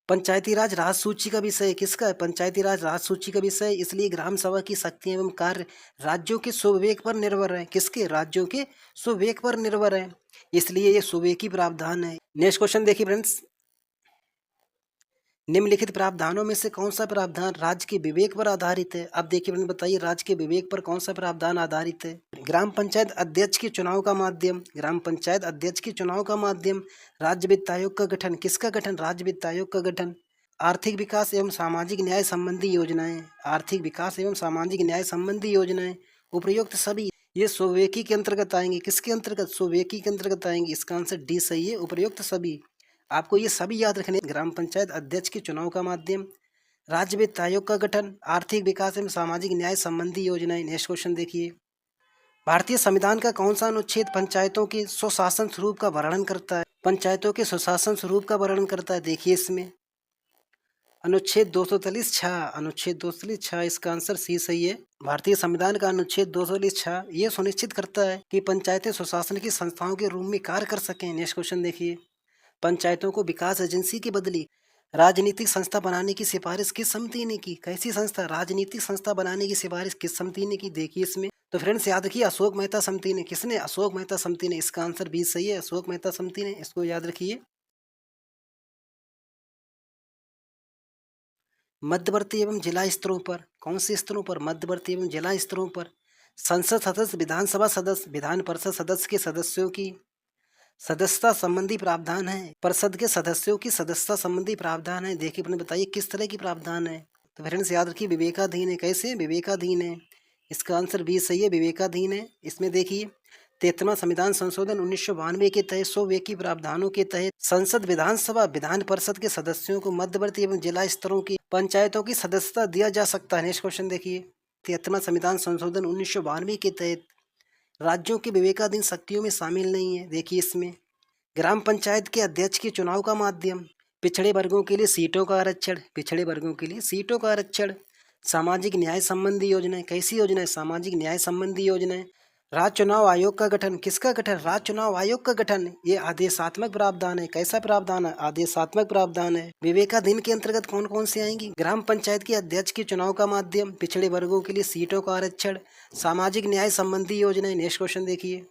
पंचायती राज राज सूची का विषय किसका है? पंचायती राज राज सूची का विषय, इसलिए ग्राम सभा की शक्तियां एवं कार्य राज्यों के स्वविवेक पर निर्भर है। किसके? राज्यों के स्वविवेक पर निर्भर है, इसलिए ये स्वविवेकी प्रावधान है। नेक्स्ट क्वेश्चन देखिए फ्रेंड्स, निम्नलिखित प्रावधानों में से कौन सा प्रावधान राज्य के विवेक पर आधारित है? अब देखिए फ्रेंड्स, बताइए राज्य के विवेक पर कौन सा प्रावधान आधारित है? ग्राम पंचायत अध्यक्ष के चुनाव का माध्यम। ग्राम पंचायत अध्यक्ष के चुनाव का माध्यम। राज्य वित्त आयोग का गठन। किसका गठन? राज्य वित्त आयोग का गठन। आर्थिक विकास एवं सामाजिक न्याय संबंधी योजनाएं। आर्थिक विकास एवं सामाजिक न्याय संबंधी योजनाएं उपयुक्त सभी ये स्वविवेकी के अंतर्गत आएंगे। किसके अंतर्गत? स्वविवेकी के अंतर्गत आएंगे। इसका आंसर डी सही है, उपयुक्त सभी। आपको ये सभी याद रखने। ग्राम पंचायत अध्यक्ष के चुनाव का माध्यम, राज्य वित्त आयोग का गठन, आर्थिक विकास एवं सामाजिक न्याय संबंधी योजनाएं। नेक्स्ट क्वेश्चन देखिए, भारतीय संविधान का कौन सा अनुच्छेद पंचायतों के स्वशासन स्वरूप का वर्णन करता है? पंचायतों के स्वशासन स्वरूप का वर्णन करता है। देखिए इसमें अनुच्छेद 243(6). अनुच्छेद 243(6), इसका आंसर सी सही है। भारतीय संविधान का अनुच्छेद 243(6) ये सुनिश्चित करता है कि पंचायतें स्वशासन की संस्थाओं के रूप में कार्य कर सकें। नेक्स्ट क्वेश्चन देखिए, पंचायतों को विकास एजेंसी के बदले राजनीतिक संस्था बनाने की सिफारिश किस समिति ने की? कैसी संस्था? राजनीतिक संस्था बनाने की सिफारिश किस समिति ने की? देखिए इसमें तो फ्रेंड्स याद रखिए, अशोक मेहता समिति ने। किसने? अशोक मेहता समिति ने। इसका आंसर बी सही है, अशोक मेहता समिति ने। इसको याद रखिए। मध्यवर्ती एवं जिला स्तरों पर, कौन से स्तरों पर? मध्यवर्ती एवं जिला स्तरों पर संसद सदस्य, विधानसभा सदस्य, विधान परिषद सदस्य के सदस्यों की सदस्यता संबंधी प्रावधान है। परिषद के सदस्यों की सदस्यता संबंधी प्रावधान है। देखिए अपने बताइए किस तरह की प्रावधान है? तो फ्रेंड्स याद रखिए, विवेकाधीन है। कैसे? विवेकाधीन है। इसका आंसर बी सही है, विवेकाधीन है। इसमें देखिए 73वां संविधान संशोधन 1992 के तहत स्वविवेकी प्रावधानों के तहत संसद, विधानसभा, विधान परिषद के सदस्यों को मध्यवर्ती एवं जिला स्तरों की पंचायतों की सदस्यता दिया जा सकता है। नेक्स्ट क्वेश्चन देखिए, 73वां संविधान संशोधन 1992 के तहत राज्यों के विवेकाधीन शक्तियों में शामिल नहीं है। देखिए इसमें ग्राम पंचायत के अध्यक्ष के चुनाव का माध्यम, पिछड़े वर्गों के लिए सीटों का आरक्षण, पिछड़े वर्गों के लिए सीटों का आरक्षण, सामाजिक न्याय संबंधी योजनाएं। कैसी योजनाएं? सामाजिक न्याय संबंधी योजनाएं। राज्य चुनाव आयोग का गठन। किसका गठन? राज्य चुनाव आयोग का गठन। ये आदेशात्मक प्रावधान है। कैसा प्रावधान है? आदेशात्मक प्रावधान है। विवेकाधीन के अंतर्गत कौन कौन से आएंगी? ग्राम पंचायत के अध्यक्ष के चुनाव का माध्यम, पिछड़े वर्गों के लिए सीटों का आरक्षण, सामाजिक न्याय संबंधी योजनाएं। नेक्स्ट क्वेश्चन देखिए,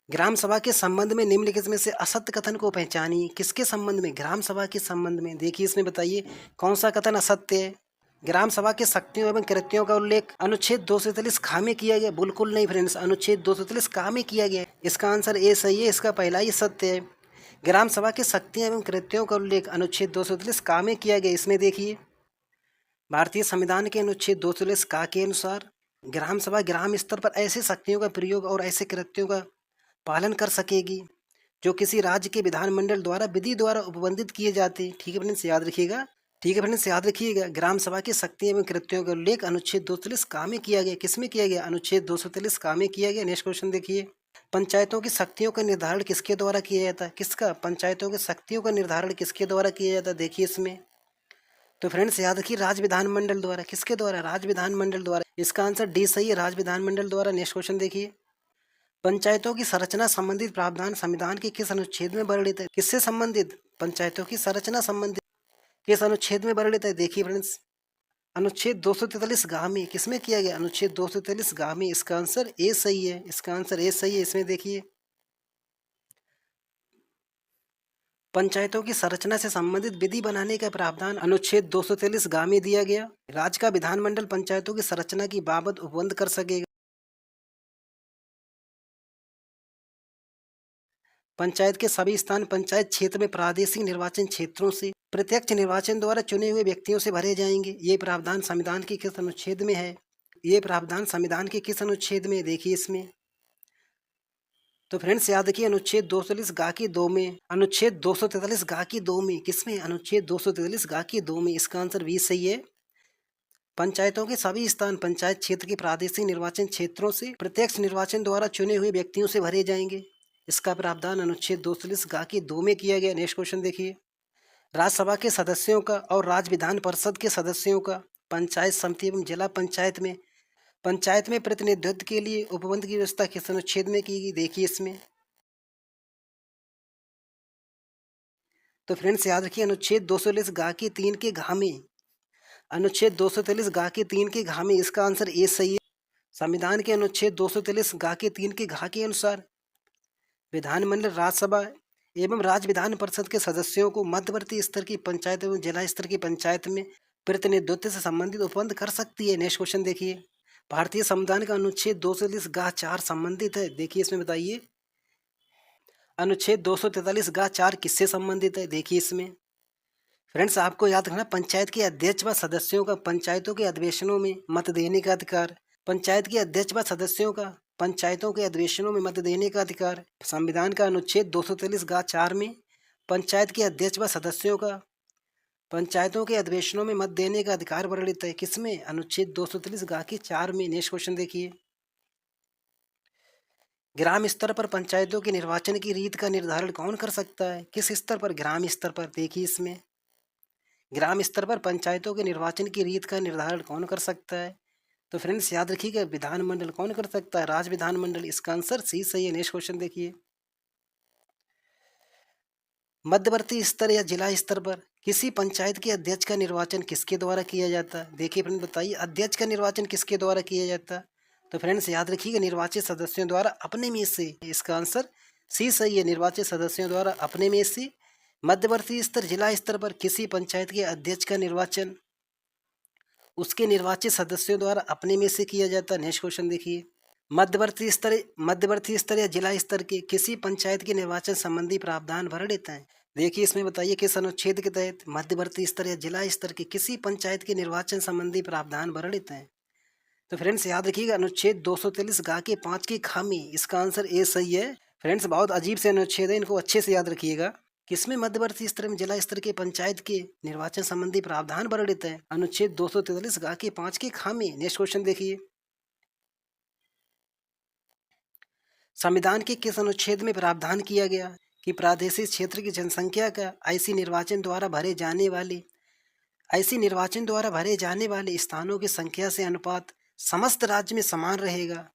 ग्राम सभा के संबंध में निम्नलिखित में से असत्य कथन को पहचानिए। किसके संबंध में? ग्राम सभा के संबंध में। देखिए इसमें बताइए कौन सा कथन असत्य है? ग्राम सभा के शक्तियों एवं कृत्यों का उल्लेख अनुच्छेद 243 खा में किया गया। बिल्कुल नहीं फ्रेंड्स, अनुच्छेद 243 का में किया गया। इसका आंसर ए सही है, इसका पहला ही सत्य है। ग्राम सभा के शक्तियों एवं कृत्यों का उल्लेख अनुच्छेद 243 का में किया गया। इसमें देखिए भारतीय संविधान के अनुच्छेद 243 का के अनुसार ग्राम सभा ग्राम स्तर पर ऐसे शक्तियों का प्रयोग और ऐसे कृत्यों का पालन कर सकेगी जो किसी राज्य के विधानमंडल द्वारा विधि द्वारा उपबंधित किए जाते। ठीक है फ्रेंड्स, याद रखिएगा। ठीक है फ्रेंड्स, याद रखिएगा। ग्राम सभा की शक्ति एवं कृत्यों का उल्लेख अनुच्छेद 243 का में किया गया। किसमें किया गया? अनुच्छेद 243 का में किया गया। नेक्स्ट क्वेश्चन देखिए, पंचायतों की शक्तियों का निर्धारण किसके द्वारा किया जाता है? किसका? पंचायतों की शक्तियों का निर्धारण किसके द्वारा किया जाता है? देखिए इसमें तो फ्रेंड्स याद रखिए, राज्य विधानमंडल द्वारा। किसके द्वारा? राज्य विधानमंडल द्वारा। इसका आंसर डी सही है, राज्य विधानमंडल द्वारा। नेक्स्ट क्वेश्चन देखिए, पंचायतों की संरचना संबंधित प्रावधान संविधान के किस अनुच्छेद में वर्णित है? किससे संबंधित? पंचायतों की संरचना संबंधित किस अनुच्छेद में वर्णित है? देखिए फ्रेंड्स अनुच्छेद 243 गा में किसमें किया गया? अनुच्छेद 243 गा में। इसका आंसर ए सही है, इसका आंसर ए सही है। इसमें देखिए, पंचायतों की संरचना से संबंधित विधि बनाने का प्रावधान अनुच्छेद 243 गा में दिया गया। राज्य का विधानमंडल पंचायतों की संरचना की बाबत उपबंध कर सकेगा। पंचायत के सभी स्थान पंचायत क्षेत्र में प्रादेशिक निर्वाचन क्षेत्रों से प्रत्यक्ष निर्वाचन द्वारा चुने हुए व्यक्तियों से भरे जाएंगे। ये प्रावधान संविधान के किस अनुच्छेद में है? ये प्रावधान संविधान के किस अनुच्छेद में है? देखिए इसमें। तो फ्रेंड्स याद रखिए, अनुच्छेद 243 गा की 2 में, अनुच्छेद 243 गा की 2 में, किसमें? अनुच्छेद 243 गा की 2 में। इसका आंसर भी सही है। पंचायतों के सभी स्थान पंचायत क्षेत्र के प्रादेशिक निर्वाचन क्षेत्रों से प्रत्यक्ष निर्वाचन द्वारा चुने हुए व्यक्तियों से भरे जाएंगे। इसका प्रावधान अनुच्छेद 243 गा की 2 में किया गया। नेक्स्ट क्वेश्चन देखिए, राज्यसभा के सदस्यों का और राज्य विधान परिषद के सदस्यों का पंचायत समिति एवं जिला पंचायत में प्रतिनिधित्व के लिए उपबंध की व्यवस्था किस अनुच्छेद में की गई? देखिए इसमें। तो फ्रेंड्स याद रखिए, अनुच्छेद 243 गा के 3 के घा में, अनुच्छेद 243 गा के 3 के घा में। इसका आंसर ए सही है। संविधान के अनुच्छेद 243 गा के 3 के घा के अनुसार विधानमंडल, राज्यसभा एवं राज्य विधान परिषद के सदस्यों को मध्यवर्ती स्तर की पंचायत एवं जिला स्तर की पंचायत में प्रतिनिधित्व से संबंधित उपबंध कर सकती है। नेक्स्ट क्वेश्चन देखिए, भारतीय संविधान का अनुच्छेद 243 गा 4 संबंधित है। देखिए इसमें बताइए, अनुच्छेद 243 गा 4 किससे संबंधित है? देखिए इसमें। फ्रेंड्स आपको याद रखना, पंचायत के अध्यक्ष व सदस्यों का पंचायतों के अधिवेशनों में मत देने का अधिकार। पंचायत के अध्यक्ष व सदस्यों का पंचायतों के अधिवेशनों में मत देने का अधिकार संविधान का अनुच्छेद 243 गा 4 में पंचायत के अध्यक्ष व सदस्यों का पंचायतों के अधिवेशनों में मत देने का अधिकार वर्णित है। किसमें? अनुच्छेद 243 गा के 4 में। नेक्स्ट क्वेश्चन देखिए, ग्राम स्तर पर पंचायतों के निर्वाचन की रीत का निर्धारण कौन कर सकता है? किस स्तर पर? ग्राम स्तर पर। देखिए इसमें, ग्राम स्तर पर पंचायतों के निर्वाचन की रीत का निर्धारण कौन कर सकता है? तो फ्रेंड्स याद रखिएगा, विधानमंडल। कौन कर सकता है? राज्य विधानमंडल। इसका आंसर सी सही है। नेक्स्ट क्वेश्चन देखिए, मध्यवर्ती स्तर या जिला स्तर पर किसी पंचायत के अध्यक्ष का निर्वाचन किसके द्वारा किया जाता है? देखिए फ्रेंड बताइए, अध्यक्ष का निर्वाचन किसके द्वारा किया जाता है? तो फ्रेंड्स याद रखिएगा, निर्वाचित सदस्यों द्वारा अपने में से। इसका आंसर सी सही है, निर्वाचित सदस्यों द्वारा अपने में से। मध्यवर्ती स्तर, जिला स्तर पर किसी पंचायत के अध्यक्ष का निर्वाचन उसके निर्वाचित सदस्यों द्वारा अपने में से किया जाता है। नेक्स्ट क्वेश्चन देखिए, मध्यवर्ती स्तर या जिला स्तर के किसी पंचायत के निर्वाचन संबंधी प्रावधान भर देता है। देखिए इसमें बताइए, किस अनुच्छेद के तहत मध्यवर्ती स्तर या जिला स्तर के किसी पंचायत के निर्वाचन संबंधी प्रावधान भर देता है? तो फ्रेंड्स याद रखिएगा, अनुच्छेद 243 गा के 5 की खामी। इसका आंसर ए सही है। फ्रेंड्स बहुत अजीब से अनुच्छेद है, इनको अच्छे से याद रखिएगा। किसमें मध्यवर्ती स्तर में जिला स्तर के पंचायत के निर्वाचन संबंधी प्रावधान भर देता है? अनुच्छेद 243 गा के 5 की खामी। नेक्स्ट क्वेश्चन देखिए, संविधान के किस अनुच्छेद में प्रावधान किया गया कि प्रादेशिक क्षेत्र की जनसंख्या का ऐसी निर्वाचन द्वारा भरे जाने वाले स्थानों की संख्या से अनुपात समस्त राज्य में समान रहेगा?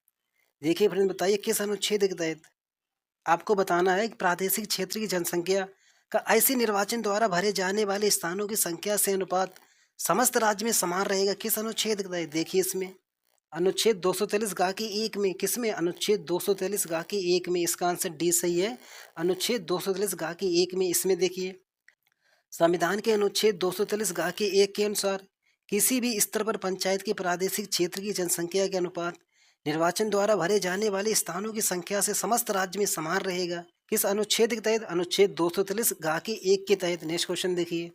देखिए फ्रेंड बताइए, किस अनुच्छेद के तहत आपको बताना है कि प्रादेशिक क्षेत्र की जनसंख्या का ऐसी निर्वाचन द्वारा भरे जाने वाले स्थानों की संख्या से अनुपात समस्त राज्य में समान रहेगा? किस अनुच्छेद के तहत? देखिए इसमें, अनुच्छेद 243 गा के 1 में। किसमें? अनुच्छेद 243 गा के 1 में। इसका आंसर डी सही है, अनुच्छेद 243 गा के 1 में। इसमें देखिए, संविधान के अनुच्छेद 243 गा के 1 के अनुसार किसी भी स्तर पर पंचायत के प्रादेशिक क्षेत्र की जनसंख्या के अनुपात निर्वाचन द्वारा भरे जाने वाले स्थानों की संख्या से समस्त राज्य में समान रहेगा। किस अनुच्छेद के तहत? अनुच्छेद 243 गा के 1 के तहत। नेक्स्ट क्वेश्चन देखिए,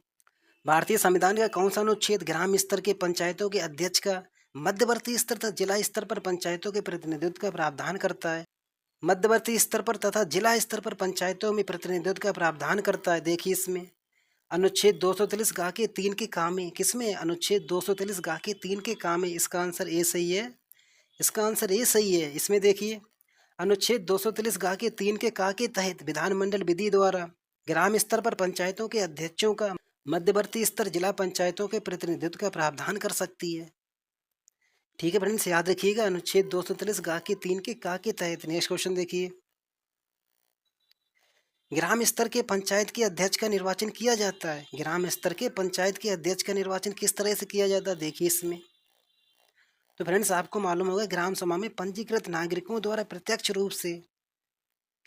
भारतीय संविधान का कौन सा अनुच्छेद ग्राम स्तर के पंचायतों के अध्यक्ष का मध्यवर्ती स्तर तथा जिला स्तर पर पंचायतों के प्रतिनिधित्व का प्रावधान करता है? मध्यवर्ती स्तर पर तथा जिला स्तर पर पंचायतों में प्रतिनिधित्व का प्रावधान करता है। देखिए इसमें, अनुच्छेद 243 गा के 3 के काम में। किसमें? अनुच्छेद 243 गा के 3 के काम में। इसका आंसर ए सही है, इसका आंसर ए सही है। इसमें देखिए, अनुच्छेद 243 गा के 3 के का के तहत विधानमंडल विधि द्वारा ग्राम स्तर पर पंचायतों के अध्यक्षों का मध्यवर्ती स्तर जिला पंचायतों के प्रतिनिधित्व का प्रावधान कर सकती है। ठीक है फ्रेंड्स, याद रखिएगा, अनुच्छेद 243 गा के 3 के का के तहत। नेक्स्ट क्वेश्चन देखिए, ग्राम स्तर के पंचायत के अध्यक्ष का निर्वाचन किया जाता है। ग्राम स्तर के पंचायत के अध्यक्ष का निर्वाचन किस तरह से किया जाता है, देखिए इसमें। तो फ्रेंड्स आपको मालूम होगा ग्राम सभा में पंजीकृत नागरिकों द्वारा प्रत्यक्ष रूप से,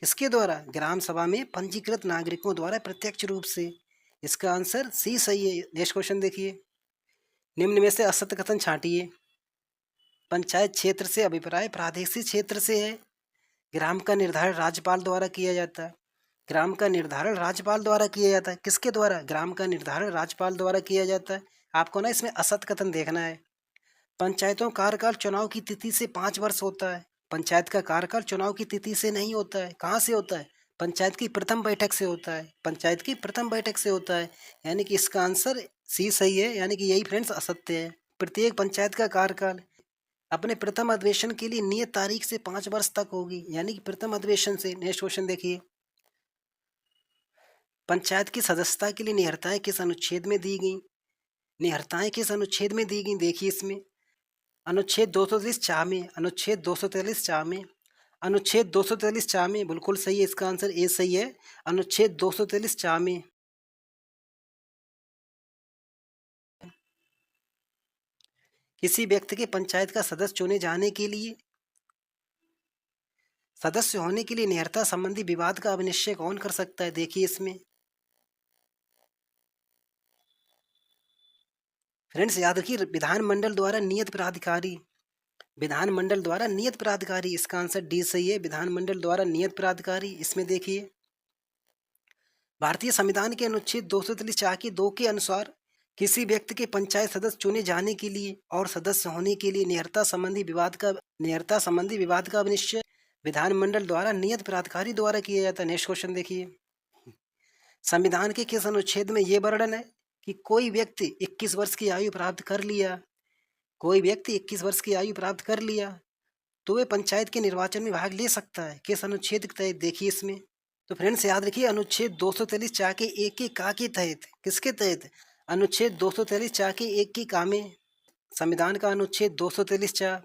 किसके द्वारा, ग्राम सभा में पंजीकृत नागरिकों द्वारा प्रत्यक्ष रूप से। इसका आंसर सी सही है। नेक्स्ट क्वेश्चन देखिए, निम्न में से असत्य कथन छांटिए। पंचायत क्षेत्र से अभिप्राय प्रादेशिक क्षेत्र से है। ग्राम का निर्धारण राज्यपाल द्वारा किया जाता है। ग्राम का निर्धारण राज्यपाल द्वारा किया जाता है। किसके द्वारा, ग्राम का निर्धारण राज्यपाल द्वारा किया जाता है। आपको ना इसमें असत्य कथन देखना है। पंचायतों कार्यकाल चुनाव की तिथि से 5 वर्ष होता है। पंचायत का कार्यकाल चुनाव की तिथि से नहीं होता है। कहाँ से होता है, पंचायत की प्रथम बैठक से होता है। पंचायत की प्रथम बैठक से होता है, यानी कि इसका आंसर सी सही है, यानी कि यही फ्रेंड्स असत्य है। प्रत्येक पंचायत का कार्यकाल अपने प्रथम अधिवेशन के लिए नियत तारीख से 5 वर्ष तक होगी, यानी कि प्रथम अधिवेशन से। नेक्स्ट क्वेश्चन देखिए, पंचायत की सदस्यता के लिए निहरताएं किस अनुच्छेद में दी गई। निहरताएं किस अनुच्छेद में दी गई, देखिए इसमें। अनुच्छेद 243 चाह में, अनुच्छेद 243 चाह में, अनुच्छेद 243 चाह में, बिल्कुल सही है। इसका आंसर ए सही है, अनुच्छेद 243 चाह में। किसी व्यक्ति के पंचायत का सदस्य चुने जाने के लिए, सदस्य होने के लिए निहरता संबंधी विवाद का अभिनिश्चय कौन कर सकता है, देखिए इसमें। फ्रेंड्स याद रखिए, विधानमंडल द्वारा नियत प्राधिकारी, विधानमंडल द्वारा नियत प्राधिकारी। इसका आंसर डी सही है, विधानमंडल द्वारा नियत प्राधिकारी। इसमें देखिए, भारतीय संविधान के अनुच्छेद 243 चाह के 2 के अनुसार किसी व्यक्ति के पंचायत सदस्य चुने जाने के लिए और सदस्य होने के लिए निहरता संबंधी विवाद का अभिनिश्चय विधानमंडल द्वारा नियत प्राधिकारी द्वारा किया जाता है। नेक्स्ट क्वेश्चन देखिए, संविधान के किस अनुच्छेद में यह वर्णन है कि कोई व्यक्ति 21 वर्ष की आयु प्राप्त कर लिया, कोई व्यक्ति 21 वर्ष की आयु प्राप्त कर लिया तो वे पंचायत के निर्वाचन में भाग ले सकता है। किस अनुच्छेद के तहत, देखिए इसमें। तो फ्रेंड्स याद रखिए, अनुच्छेद 243 चाह के 1 के का के तहत, किसके तहत, अनुच्छेद 243 चाह के 1 के का में। संविधान का अनुच्छेद 243 चाह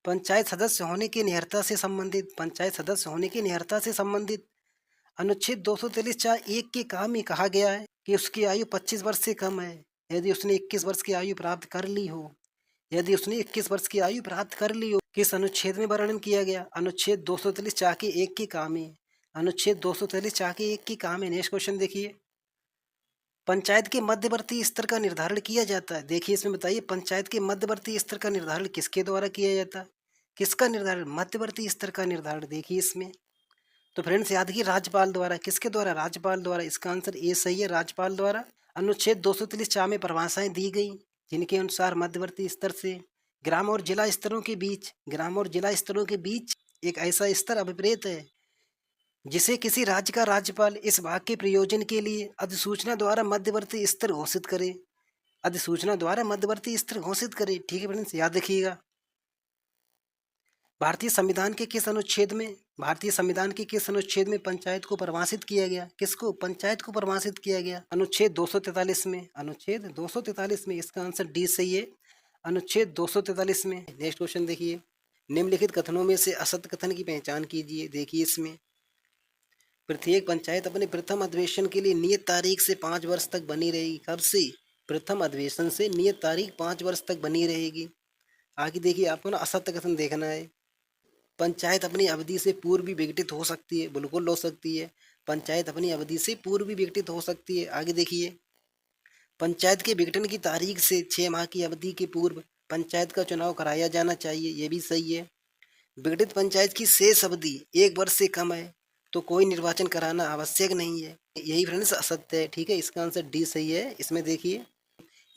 पंचायत सदस्य होने की निहरता से संबंधित, पंचायत सदस्य होने की निहरता से संबंधित। अनुच्छेद 243 चाह 1 के का में कहा गया है कि उसकी आयु 25 वर्ष से कम है यदि उसने 21 वर्ष की आयु प्राप्त कर ली हो, यदि उसने 21 वर्ष की आयु प्राप्त कर ली हो। किस अनुच्छेद में वर्णन किया गया, अनुच्छेद 243 चाह के 1 के का में, अनुच्छेद 243 चाह के 1 के का में। नेक्स्ट क्वेश्चन देखिए, पंचायत के मध्यवर्ती स्तर का निर्धारण किया जाता है। देखिए इसमें बताइए, पंचायत के मध्यवर्ती स्तर का निर्धारण किसके द्वारा किया जाता है, किसका निर्धारण, मध्यवर्ती स्तर का निर्धारण। देखिए इसमें। तो फ्रेंड्स याद रखिए, राज्यपाल द्वारा, किसके द्वारा, राज्यपाल द्वारा। इसका आंसर ए सही है, राज्यपाल द्वारा। अनुच्छेद 243 चाह में परिभाषाएं दी गई जिनके अनुसार मध्यवर्ती स्तर से ग्राम और जिला स्तरों के बीच, ग्राम और जिला स्तरों के बीच एक ऐसा स्तर अभिप्रेत है जिसे किसी राज्य का राज्यपाल इस भाग के प्रयोजन के लिए अधिसूचना द्वारा मध्यवर्ती स्तर घोषित करे, अधिसूचना द्वारा मध्यवर्ती स्तर घोषित करे। ठीक है फ्रेंड्स, याद रखिएगा। भारतीय संविधान के किस अनुच्छेद में, भारतीय संविधान के किस अनुच्छेद में पंचायत को परिभाषित किया गया, किसको, पंचायत को परिभाषित किया गया, अनुच्छेद 243 में, अनुच्छेद 243 में। इसका आंसर डी सही है, अनुच्छेद 243 में। नेक्स्ट क्वेश्चन देखिए, निम्नलिखित कथनों में से असत्य कथन की पहचान कीजिए। देखिए इसमें, प्रत्येक पंचायत अपने प्रथम अधिवेशन के लिए नियत तारीख से 5 वर्ष तक बनी रहेगी। कब से, प्रथम अधिवेशन से नियत तारीख 5 वर्ष तक बनी रहेगी। आगे देखिए, आपको ना असत्य कथन देखना है। पंचायत अपनी अवधि से पूर्व भी विघटित हो सकती है, बिल्कुल हो सकती है। पंचायत अपनी अवधि से पूर्व भी विघटित हो सकती है। आगे देखिए, पंचायत के विघटन की तारीख से 6 माह की अवधि के पूर्व पंचायत का चुनाव कराया जाना चाहिए, ये भी सही है। विघटित पंचायत की शेष अवधि 1 वर्ष से कम है तो कोई निर्वाचन कराना आवश्यक नहीं है, यही फ्रेंड्स असत्य है। ठीक है, इसका आंसर डी सही है। इसमें देखिए,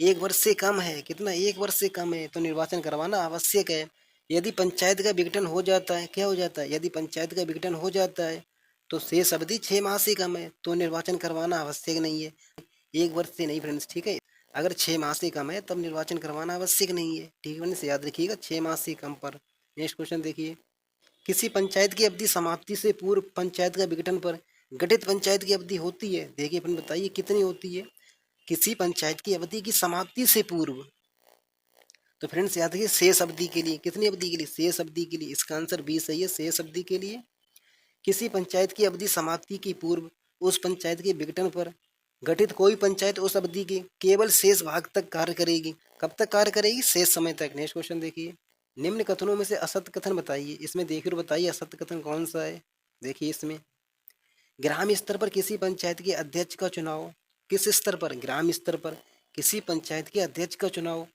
1 वर्ष से कम है, कितना, 1 वर्ष से कम है तो निर्वाचन करवाना आवश्यक है। यदि पंचायत का विघटन हो जाता है, क्या हो जाता है, यदि पंचायत का विघटन हो जाता है तो शेष अवधि 6 माह से कम है तो निर्वाचन करवाना आवश्यक नहीं है, 1 वर्ष से नहीं फ्रेंड्स। ठीक है, अगर 6 माह से कम है तब निर्वाचन करवाना आवश्यक नहीं है। ठीक है फ्रेंड्स, याद रखिएगा, 6 माह से कम पर। नेक्स्ट क्वेश्चन देखिए, किसी पंचायत की अवधि समाप्ति से पूर्व पंचायत का विघटन पर गठित पंचायत की अवधि होती है। देखिए अपन बताइए कितनी होती है, किसी पंचायत की अवधि की समाप्ति से पूर्व। तो फ्रेंड्स याद रखिए, शेष अवधि के लिए, कितनी अवधि के लिए, शेष अवधि के लिए। इसका आंसर बी सही है, शेष अवधि के लिए। किसी पंचायत की अवधि समाप्ति की पूर्व उस पंचायत के विघटन पर गठित कोई पंचायत उस अवधि के केवल शेष भाग तक कार्य करेगी। कब तक कार्य करेगी? शेष समय तक। नेक्स्ट क्वेश्चन देखिए, निम्न कथनों में से असत्य कथन बताइए। इसमें देखिए और बताइए असत्य कथन कौन सा है। देखिए इसमें, ग्राम स्तर पर किसी पंचायत के अध्यक्ष का चुनाव, किस स्तर पर? ग्राम स्तर पर किसी पंचायत के अध्यक्ष का चुनाव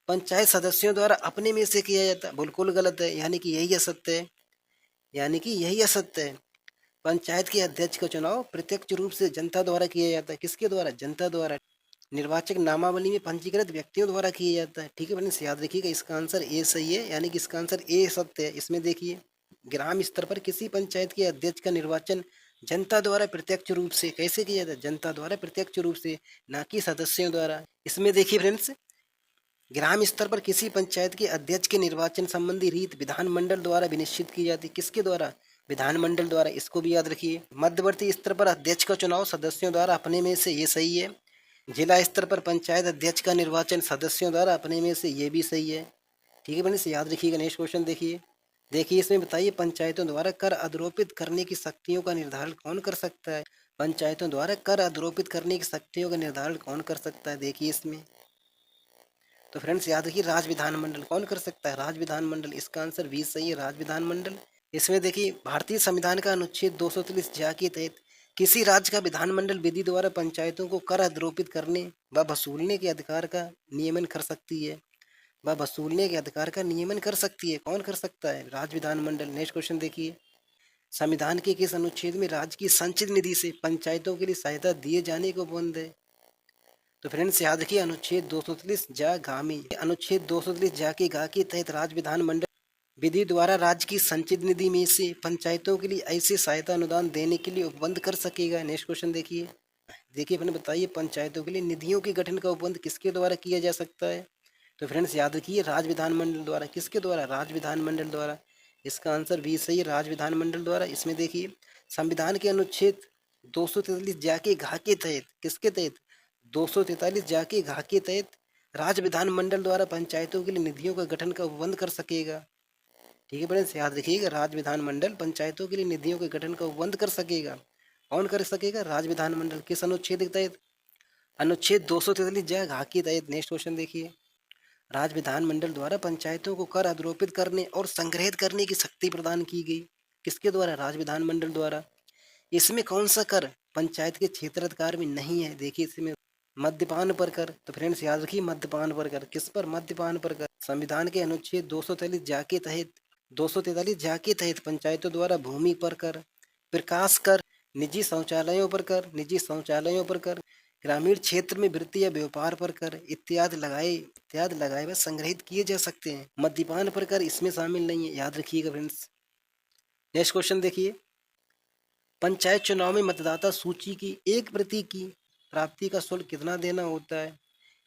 पंचायत सदस्यों द्वारा अपने में से किया जाता है। बिल्कुल गलत है, यानी कि यही असत्य है, यानी कि यही असत्य है। पंचायत के अध्यक्ष का चुनाव प्रत्यक्ष रूप से जनता द्वारा किया जाता है। किसके द्वारा? जनता द्वारा। निर्वाचक नामावली में पंजीकृत व्यक्तियों द्वारा किया जाता है। ठीक है फ्रेंड्स, याद रखिएगा इसका आंसर ए सही है, यानी कि इसका आंसर ए सत्य है। इसमें देखिए, ग्राम स्तर पर किसी पंचायत के अध्यक्ष का निर्वाचन जनता द्वारा प्रत्यक्ष रूप से कैसे किया जाता है? जनता द्वारा प्रत्यक्ष रूप से, ना कि सदस्यों द्वारा। इसमें देखिए फ्रेंड्स, ग्राम स्तर पर किसी पंचायत के अध्यक्ष के निर्वाचन संबंधी रीत विधानमंडल द्वारा विनिश्चित की जाती है। किसके द्वारा? विधानमंडल द्वारा। इसको भी याद रखिए। मध्यवर्ती स्तर पर अध्यक्ष का चुनाव सदस्यों द्वारा अपने में से, ये सही है। जिला स्तर पर पंचायत अध्यक्ष का निर्वाचन सदस्यों द्वारा अपने में से, ये भी सही है। ठीक है फ्रेंड्स, याद रखिएगा। नेक्स्ट क्वेश्चन देखिए, देखिए इसमें बताइए पंचायतों द्वारा कर अधरोपित करने की शक्तियों का निर्धारण कौन कर सकता है? पंचायतों द्वारा कर अधरोपित करने की शक्तियों का निर्धारण कौन कर सकता है? देखिए इसमें, तो फ्रेंड्स याद रखिए राज्य विधानमंडल। कौन कर सकता है? राज्य विधानमंडल। इसका आंसर 20 सही है, राज्य विधानमंडल। इसमें देखिए, भारतीय संविधान का अनुच्छेद 230 ज्या के तहत किसी राज्य का विधानमंडल विधि द्वारा पंचायतों को कर अधरोपित करने व वसूलने के अधिकार का नियमन कर सकती है, व वसूलने के अधिकार का नियमन कर सकती है। कौन कर सकता है? राज्य विधानमंडल। नेक्स्ट क्वेश्चन देखिए, संविधान के किस अनुच्छेद में राज्य की संचित निधि से पंचायतों के लिए सहायता दिए जाने को बंद है? तो फ्रेंड्स याद रखिए, अनुच्छेद 230 जा घा में, अनुच्छेद 230 जा के घा के तहत राज्य विधानमंडल विधि द्वारा राज्य की संचित निधि में से पंचायतों के लिए ऐसे सहायता अनुदान देने के लिए उपबंध कर सकेगा। नेक्स्ट क्वेश्चन देखिए, देखिए अपने बताइए पंचायतों के लिए निधियों के गठन का उपबंध किसके द्वारा किया जा सकता है? तो फ्रेंड्स याद रखिए राज्य विधानमंडल द्वारा। किसके द्वारा? राज्य विधानमंडल द्वारा। इसका आंसर 20 सही है, राज्य विधानमंडल द्वारा। इसमें देखिए, संविधान के अनुच्छेद 243 जा के घा के तहत, किसके तहत? 243 जा के घा के तहत राज्य विधानमंडल द्वारा पंचायतों के लिए निधियों का गठन का उपबंध कर सकेगा। ठीक है फ्रेंड्स, याद रखिएगा राज्य विधानमंडल पंचायतों के लिए निधियों के गठन का उपबंध कर सकेगा। कौन कर सकेगा? राज्य विधानमंडल। किस अनुच्छेद के तहत? अनुच्छेद 243 जय घा के तहत। नेक्स्ट क्वेश्चन देखिए, राज्य विधानमंडल द्वारा पंचायतों को कर अधरोपित करने और संग्रहित करने की शक्ति प्रदान की गई। किसके द्वारा? राज्य विधानमंडल द्वारा। इसमें कौन सा कर पंचायत के क्षेत्राधिकार में नहीं है? देखिए इसमें मद्यपान पर कर। तो फ्रेंड्स याद रखिए मद्यपान पर कर। किस पर? मद्यपान पर कर। संविधान के अनुच्छेद 243 जा के तहत, 243 जा के तहत पंचायतों द्वारा भूमि पर कर, प्रकाश कर, निजी शौचालयों पर कर, निजी शौचालयों पर कर, ग्रामीण क्षेत्र में वृत्ति या व्यापार पर कर इत्यादि लगाए व संग्रहित किए जा सकते हैं। मद्यपान पर कर इसमें शामिल नहीं है, याद रखिएगा फ्रेंड्स। नेक्स्ट क्वेश्चन देखिए, पंचायत चुनाव में मतदाता सूची की एक प्रति की प्राप्ति का शुल्क कितना देना होता है?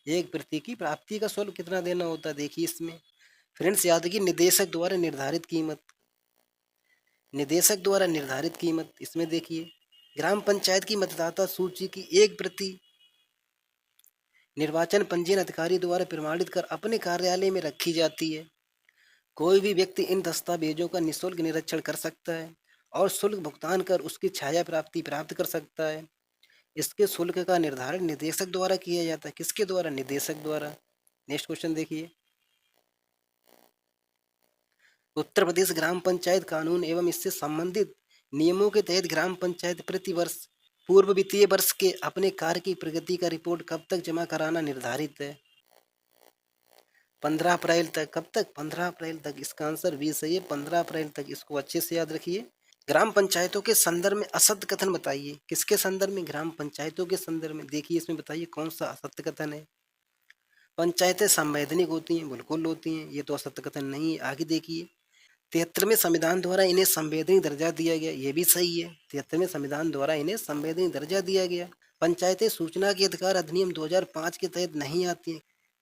एक प्रति की प्राप्ति का शुल्क कितना देना होता है? देखिए इसमें फ्रेंड्स याद रखिए, निदेशक द्वारा निर्धारित कीमत, निदेशक द्वारा निर्धारित कीमत। इसमें देखिए, ग्राम पंचायत की मतदाता सूची की एक प्रति निर्वाचन पंजीयन अधिकारी द्वारा प्रमाणित कर अपने कार्यालय में रखी जाती है। कोई भी व्यक्ति इन दस्तावेजों का निःशुल्क निरीक्षण कर सकता है और शुल्क भुगतान कर उसकी छाया प्राप्त कर सकता है। इसके शुल्क का निर्धारण निदेशक द्वारा किया जाता है। किसके द्वारा? निदेशक द्वारा। नेक्स्ट क्वेश्चन देखिए, उत्तर प्रदेश ग्राम पंचायत कानून एवं इससे संबंधित नियमों के तहत ग्राम पंचायत प्रति वर्ष पूर्व वित्तीय वर्ष के अपने कार्य की प्रगति का रिपोर्ट कब तक जमा कराना निर्धारित है? 15 अप्रैल तक। कब तक? 15 अप्रैल तक। इसका आंसर 20 सही है, 15 अप्रैल तक। इसको अच्छे से याद रखिए। ग्राम पंचायतों के संदर्भ में असत्य कथन बताइए। किसके संदर्भ में? ग्राम पंचायतों के संदर्भ में। देखिए इसमें बताइए कौन सा असत्य कथन है। पंचायतें संवैधानिक होती हैं, बिल्कुल होती हैं, ये तो असत्य कथन नहीं है। आगे देखिए, 73वें संविधान द्वारा इन्हें संवैधानिक दर्जा दिया गया, ये भी सही है। 73वें संविधान द्वारा इन्हें संवैधानिक दर्जा दिया गया। पंचायतें सूचना के अधिकार अधिनियम 2005 के तहत नहीं आती हैं।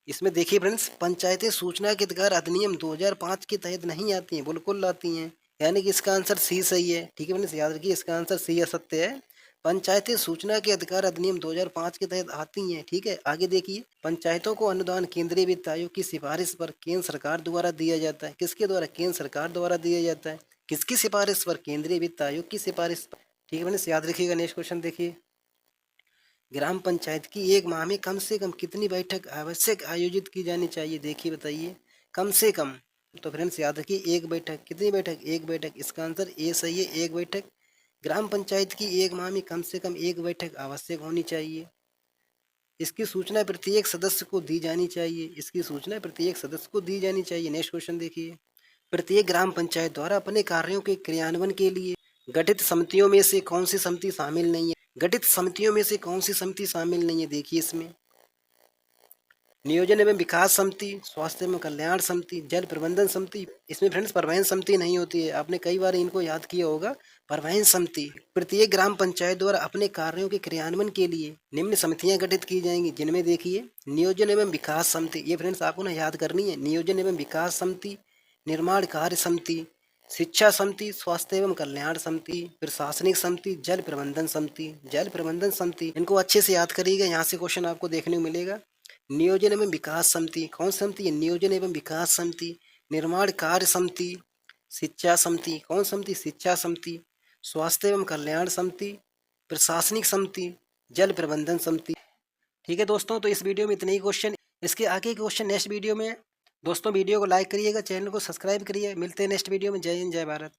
इसमें देखिए फ्रेंड्स, पंचायतें सूचना के अधिकार अधिनियम 2005 के तहत नहीं आती हैं, बिल्कुल आती हैं, यानी कि इसका आंसर सी सही है। ठीक है फ्रेंड्स, याद रखिए इसका आंसर सी असत्य है। पंचायतें सूचना के अधिकार अधिनियम 2005 के तहत आती हैं। ठीक है, आगे देखिए, पंचायतों को अनुदान केंद्रीय वित्त आयोग की सिफारिश पर केंद्र सरकार द्वारा दिया जाता है। किसके द्वारा? केंद्र सरकार द्वारा दिया जाता है। किसकी सिफारिश पर? केंद्रीय वित्त आयोग की सिफारिश पर। ठीक है फ्रेंड्स, याद रखिएगा। नेक्स्ट क्वेश्चन देखिए, ग्राम पंचायत की एक माह में कम से कम कितनी बैठक आवश्यक आयोजित की जानी चाहिए? देखिए बताइए, कम से कम। तो फ्रेंड्स याद रखिए, एक बैठक। कितनी बैठक? एक बैठक। इसका आंसर ए सही है, एक बैठक। ग्राम पंचायत की एक माह में कम से कम एक बैठक आवश्यक होनी चाहिए। इसकी सूचना प्रत्येक सदस्य को दी जानी चाहिए। इसकी सूचना प्रत्येक सदस्य को दी जानी चाहिए। नेक्स्ट क्वेश्चन देखिए, प्रत्येक ग्राम पंचायत द्वारा अपने कार्यों के क्रियान्वयन के लिए गठित समितियों में से कौन सी समिति शामिल नहीं है? गठित समितियों में से कौन सी समिति शामिल नहीं है? देखिए इसमें नियोजन एवं विकास समिति, स्वास्थ्य एवं कल्याण समिति, जल प्रबंधन समिति। इसमें फ्रेंड्स परिवहन समिति नहीं होती है, आपने कई बार इनको याद किया होगा। परिवहन समिति। प्रत्येक ग्राम पंचायत द्वारा अपने कार्यों के क्रियान्वयन के लिए निम्न समितियां गठित की जाएंगी, जिनमें देखिए नियोजन एवं विकास समिति, ये फ्रेंड्स आपको ना याद करनी है। नियोजन एवं विकास समिति, निर्माण कार्य समिति, शिक्षा समिति, स्वास्थ्य एवं कल्याण समिति, प्रशासनिक समिति, जल प्रबंधन समिति। जल प्रबंधन समिति, इनको अच्छे से याद करिएगा, यहाँ से क्वेश्चन आपको देखने को मिलेगा। नियोजन एवं विकास समिति, कौन समिति है? नियोजन एवं विकास समिति। निर्माण कार्य समिति, शिक्षा समिति, कौन समिति? शिक्षा समिति। स्वास्थ्य एवं कल्याण समिति, प्रशासनिक समिति, जल प्रबंधन समिति। ठीक है दोस्तों, तो इस वीडियो में इतने ही क्वेश्चन। इसके आगे के क्वेश्चन नेक्स्ट वीडियो में। दोस्तों वीडियो को लाइक करिएगा, चैनल को सब्सक्राइब करिए। मिलते हैं नेक्स्ट वीडियो में। जय हिंद, जय भारत।